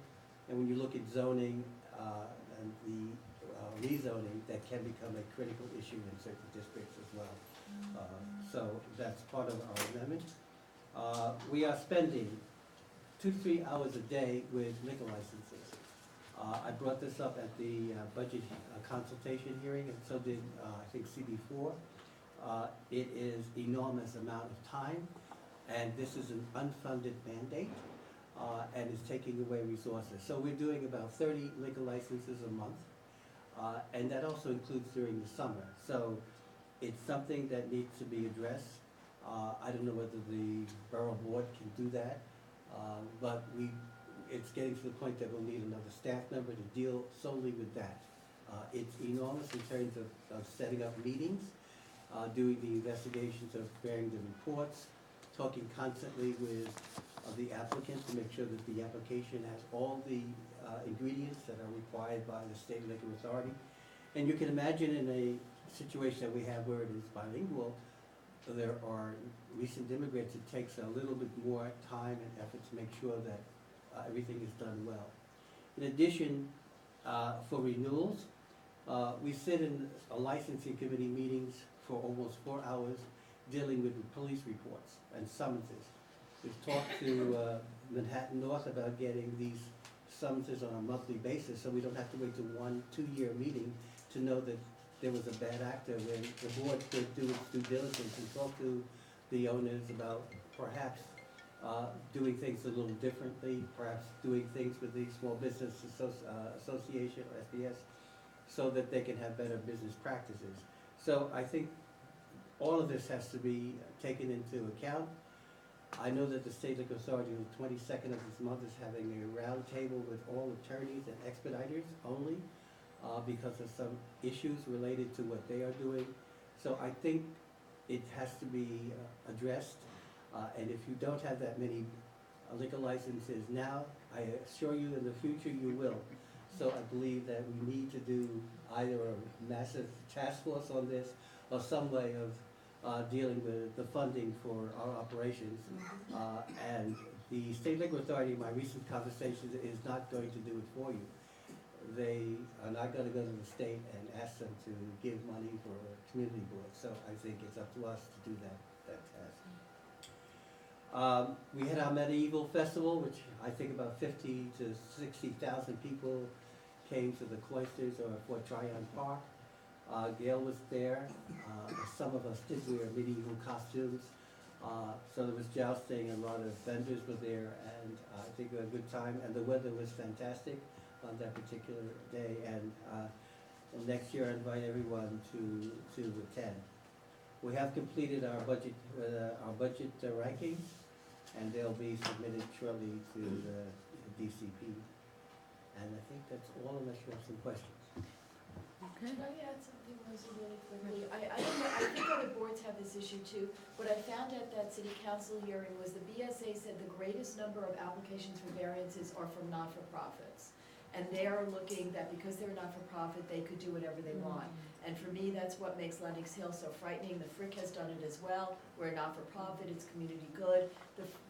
And when you look at zoning and the rezoning, that can become a critical issue in certain districts as well. So that's part of our amendment. We are spending 2 to 3 hours a day with liquor licenses. I brought this up at the budget consultation hearing, and so did I think CB4. It is enormous amount of time, and this is an unfunded mandate, and is taking away resources. So we're doing about 30 liquor licenses a month, and that also includes during the summer. So it's something that needs to be addressed. I don't know whether the borough board can do that, but it's getting to the point that we'll need another staff member to deal solely with that. It's enormous in terms of setting up meetings, doing the investigations, of preparing the reports, talking constantly with the applicant to make sure that the application has all the ingredients that are required by the State Liquor Authority. And you can imagine in a situation that we have where it is bilingual, there are recent immigrants, it takes a little bit more time and effort to make sure that everything is done well. In addition, for renewals, we sit in a licensing committee meetings for almost 4 hours dealing with the police reports and summonses. We've talked to Manhattan North about getting these summonses on a monthly basis, so we don't have to wait to 1-2 year meeting to know that there was a bad actor, when the board could do its due diligence and talk to the owners about perhaps doing things a little differently, perhaps doing things with the Small Business Association, or SBS, so that they can have better business practices. So I think all of this has to be taken into account. I know that the State Liquor Authority on the 22nd of this month is having a round table with all attorneys and expediters only, because of some issues related to what they are doing. So I think it has to be addressed, and if you don't have that many liquor licenses now, I assure you in the future you will. So I believe that we need to do either a massive task force on this, or some way of dealing with the funding for our operations. And the State Liquor Authority, in my recent conversations, is not going to do it for you. They are not gonna go to the state and ask them to give money for a community board, so I think it's up to us to do that task. We had our medieval festival, which I think about 50 to 60,000 people came to the Cloisters or Fort Tryon Park. Gail was there. Some of us did wear medieval costumes. So there was jousting, and a lot of vendors were there, and I think we had a good time, and the weather was fantastic on that particular day, and next year I invite everyone to attend. We have completed our budget rankings, and they'll be submitted shortly to the DCP. And I think that's all, unless you have some questions. Okay. Can I add something, Rosa, really quickly? I don't know, I think other boards have this issue too. What I found at that city council hearing was the BSA said the greatest number of applications for variances are from not-for-profits. And they are looking that because they're not-for-profit, they could do whatever they want. And for me, that's what makes Lenox Hill so frightening. The Frick has done it as well. We're not-for-profit, it's community good.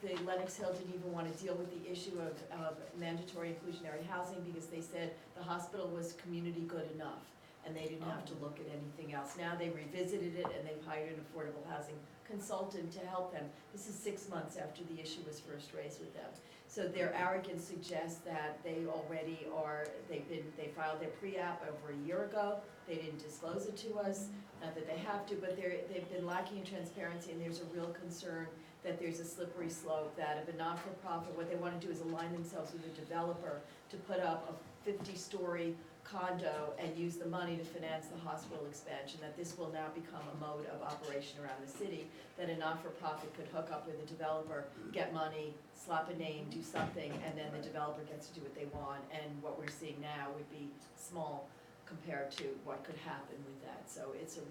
The Lenox Hill didn't even want to deal with the issue of mandatory inclusionary housing because they said the hospital was community good enough, and they didn't have to look at anything else. Now they revisited it, and they've hired an affordable housing consultant to help them. This is 6 months after the issue was first raised with them. So their arrogance suggests that they already are, they filed their pre-app over a year ago. They didn't disclose it to us, not that they have to, but they've been lacking in transparency, and there's a real concern that there's a slippery slope, that if a not-for-profit, what they want to do is align themselves with a developer to put up a 50-story condo and use the money to finance the hospital expansion, that this will now become a mode of operation around the city, that a not-for-profit could hook up with a developer, get money, slap a name, do something, and then the developer gets to do what they want, and what we're seeing now would be small compared to what could happen with that, so it's a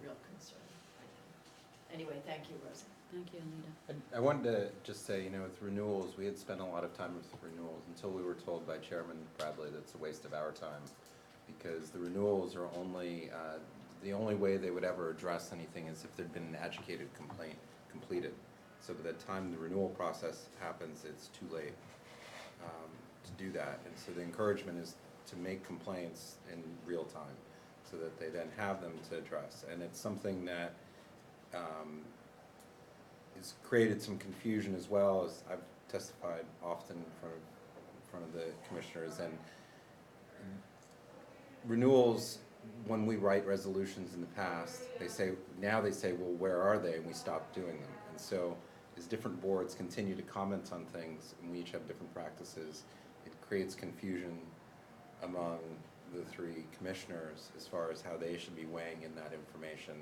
real concern, I think. Anyway, thank you, Rosa. Thank you, Anita. I wanted to just say, with renewals, we had spent a lot of time with renewals until we were told by Chairman Bradley that it's a waste of our time, because the renewals are only, the only way they would ever address anything is if there'd been an adjudicated complaint completed. So by the time the renewal process happens, it's too late to do that. And so the encouragement is to make complaints in real time, so that they then have them to address. And it's something that has created some confusion, as well as I've testified often in front of the commissioners. And renewals, when we write resolutions in the past, now they say, well, where are they? And we stop doing them. And so as different boards continue to comment on things, and we each have different practices, it creates confusion among the three commissioners as far as how they should be weighing in that information.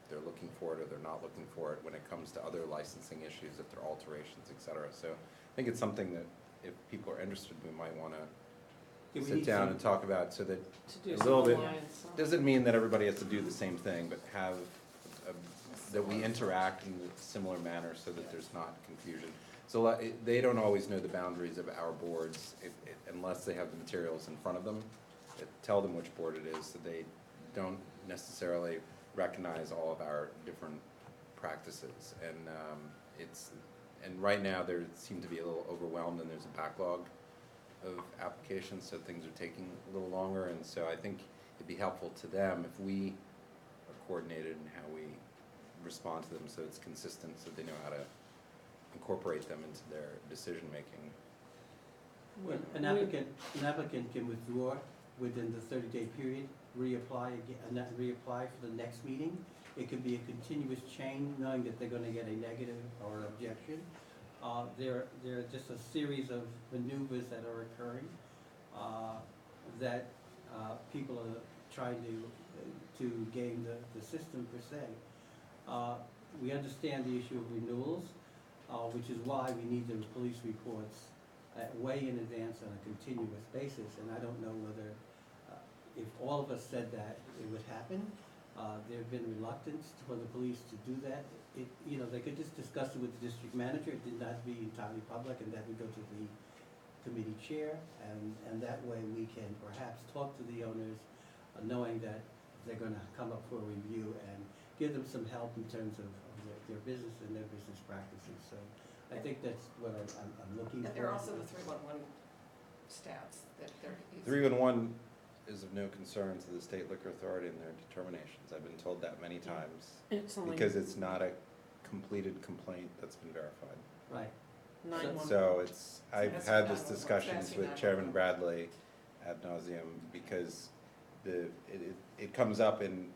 They're looking for it or they're not looking for it when it comes to other licensing issues, if there are alterations, et cetera. So I think it's something that if people are interested, we might want to sit down and talk about, so that a little bit, doesn't mean that everybody has to do the same thing, but have that we interact in a similar manner so that there's not confusion. So they don't always know the boundaries of our boards unless they have the materials in front of them that tell them which board it is, so they don't necessarily recognize all of our different practices. And right now there seem to be a little overwhelmed, and there's a backlog of applications, so things are taking a little longer. And so I think it'd be helpful to them if we are coordinated in how we respond to them so it's consistent, so they know how to incorporate them into their decision-making. Well, an applicant can withdraw within the 30-day period, reapply again, and not reapply for the next meeting. It could be a continuous chain, knowing that they're gonna get a negative or objection. There are just a series of maneuvers that are occurring, that people are trying to game the system per se. We understand the issue of renewals, which is why we need the police reports way in advance on a continuous basis, and I don't know whether, if all of us said that it would happen. There have been reluctance for the police to do that. They could just discuss it with the district manager, it did not be entirely public, and that would go to the committee chair, and that way we can perhaps talk to the owners, knowing that they're gonna come up for a review and give them some help in terms of their business and their business practices. So I think that's what I'm looking for. And there are also the 311 stats that they're. 311 is of no concern to the state liquor authority and their determinations. I've been told that many times. It's only Because it's not a completed complaint that's been verified. Right. 911. So I've that's had what this 911 discussions that's with 911. Chairman Bradley ad nauseum, because it comes up in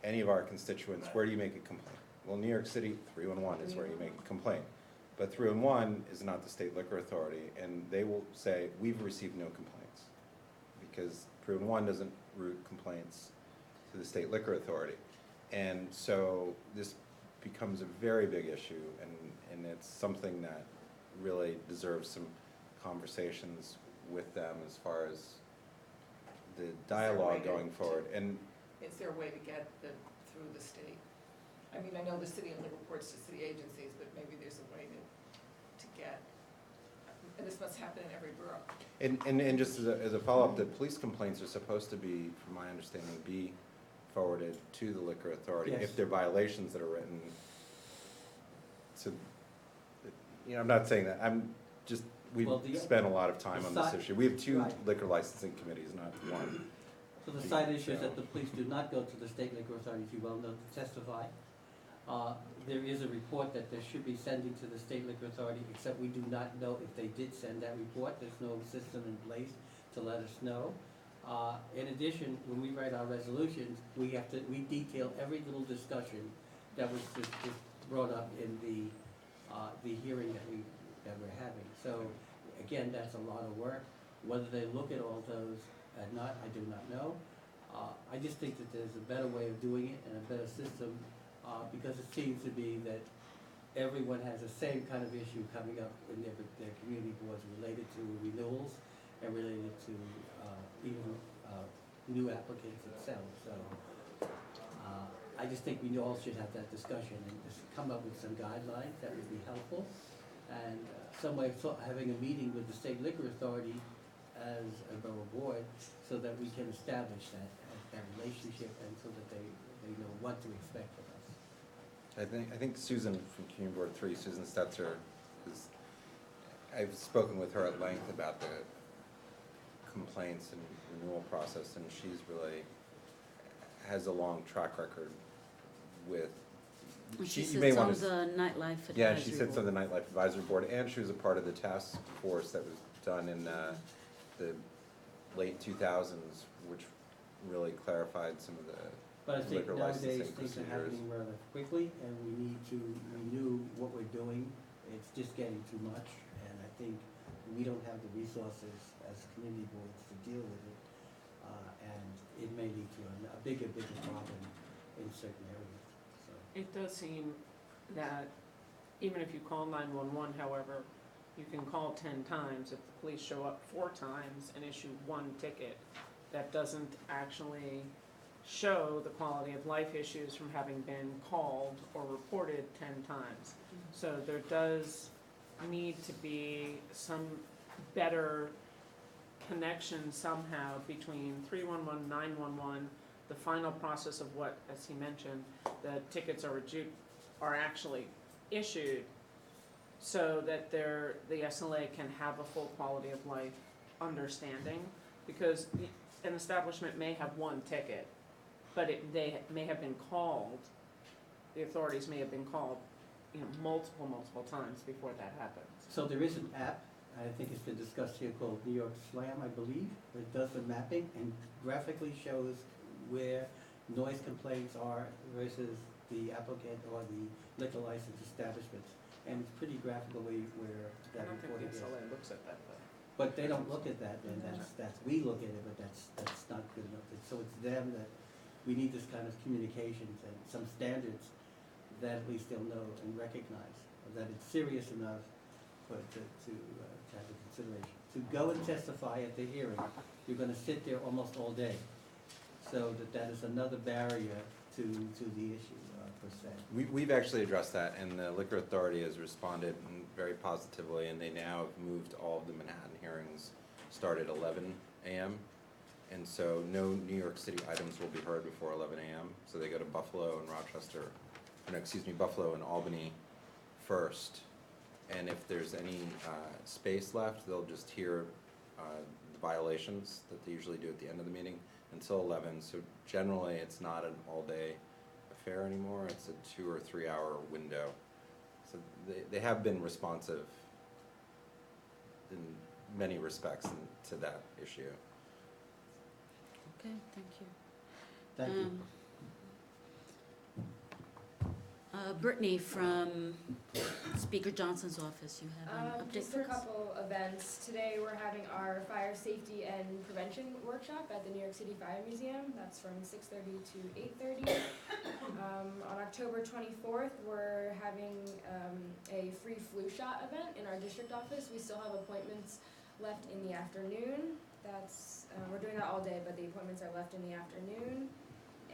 any of our constituents, where do you make a complaint? Well, New York City, 311 is where you make a complaint. But 311 is not the state liquor authority, and they will say, we've received no complaints. Because 311 doesn't route complaints to the state liquor authority. And so this becomes a very big issue, and it's something that really deserves some conversations with them as far as the dialogue going forward. And Is there a way to get through the state? I mean, I know the city only reports to city agencies, but maybe there's a way to get, and this must happen in every borough. And just as a follow-up, the police complaints are supposed to be, from my understanding, be forwarded to the liquor authority Yes. if there are violations that are written. So, I'm not saying that, we've Well, spent a lot of time on this side- issue. We have two right. liquor licensing committees, not one. So the side issue is that the police do not go to the state liquor authority, as you well know, to testify. There is a report that they should be sending to the state liquor authority, except we do not know if they did send that report. There's no system in place to let us know. In addition, when we write our resolutions, we detail every little discussion that was just brought up in the hearing that we're having. So, again, that's a lot of work. Whether they look at all those or not, I do not know. I just think that there's a better way of doing it and a better system, because it seems to be that everyone has the same kind of issue coming up in their community boards related to renewals and related to even new applicants itself. So I just think we all should have that discussion and just come up with some guidelines that would be helpful. And some way of having a meeting with the state liquor authority as a borough board, so that we can establish that relationship, and so that they know what to expect from us. I think Susan from Community Board 3, Susan Stetzer, I've spoken with her at length about the complaints and renewal process, and she's really has a long track record with. She you may sits on wanna the nightlife advisory Yeah, she sits board. on the Nightlife Advisory Board, and she was a part of the task force that was done in the late 2000s, which really clarified some of the But I think liquor nowadays licensing things are procedures. happening rather quickly, and we need to renew what we're doing. It's just getting too much, and I think we don't have the resources as community boards to deal with it. And it may lead to a bigger problem in certain areas, so. It does seem that even if you call 911, however, you can call 10 times. If the police show up 4 times and issue 1 ticket, that doesn't actually show the quality of life issues from having been called or reported 10 times. So there does need to be some better connection somehow between 311, 911, the final process of what, as he mentioned, the tickets are actually issued, so that the SLA can have a full quality of life understanding, because an establishment may have 1 ticket, but they may have been called the authorities may have been called, multiple times before that happens. So there is an app, I think it's been discussed here, called New York Slam, I believe. It does the mapping and graphically shows where noise complaints are versus the applicant or the liquor license establishments. And it's pretty graphically where I that don't think report the is. SLA looks at that, though. But they don't look at that, and we look at it, but that's not good enough. So it's them that, we need this kind of communications and some standards that at least they'll know and recognize, that it's serious enough for, to have a consideration. To go and testify at the hearing, you're gonna sit there almost all day. So that is another barrier to the issue, per se. We've actually addressed that, and the Liquor Authority has responded very positively, and they now have moved all of the Manhattan hearings, start at 11 a.m. And so no New York City items will be heard before 11 a.m. So they go to Buffalo and Rochester, Buffalo and Albany first. And if there's any space left, they'll just hear the violations that they usually do at the end of the meeting until 11. So generally, it's not an all-day affair anymore. It's a 2 or 3 hour window. So they have been responsive in many respects to that issue. Okay, thank you. Thank you. Brittany from Speaker Johnson's office, you have an update Just for a us? couple events. Today we're having our fire safety and prevention workshop at the New York City Fire Museum. That's from 6:30 to 8:30. On October 24th, we're having a free flu shot event in our district office. We still have appointments left in the afternoon. We're doing that all day, but the appointments are left in the afternoon.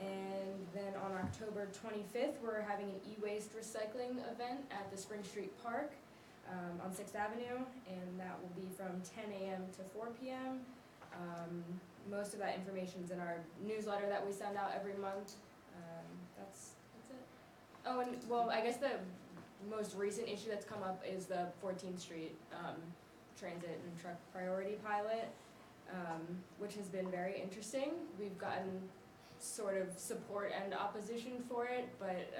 And then on October 25th, we're having an e-waste recycling event at the Spring Street Park on 6th Avenue, and that will be from 10 a.m. to 4 p.m. Most of that information is in our newsletter that we send out every month. That's it. Oh, and well, I guess the most recent issue that's come up is the 14th Street transit and truck priority pilot, which has been very interesting. We've gotten sort of support and opposition for it, but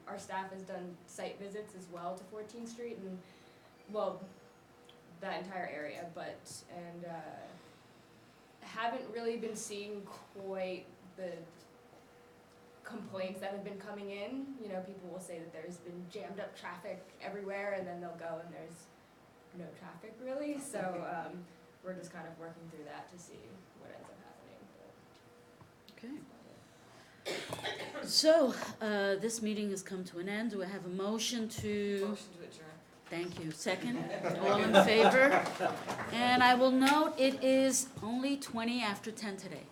our staff has done site visits as well to 14th Street and, well, that entire area, and haven't really been seeing quite the complaints that have been coming in. You know, people will say that there's been jammed up traffic everywhere, and then they'll go and there's no traffic really, so we're just kind of working through that to see what ends up happening. Okay. So, this meeting has come to an end. Do I have a motion to? Motion to adjourn. Thank you. Second? All in favor? And I will note, it is only 20 after 10 today.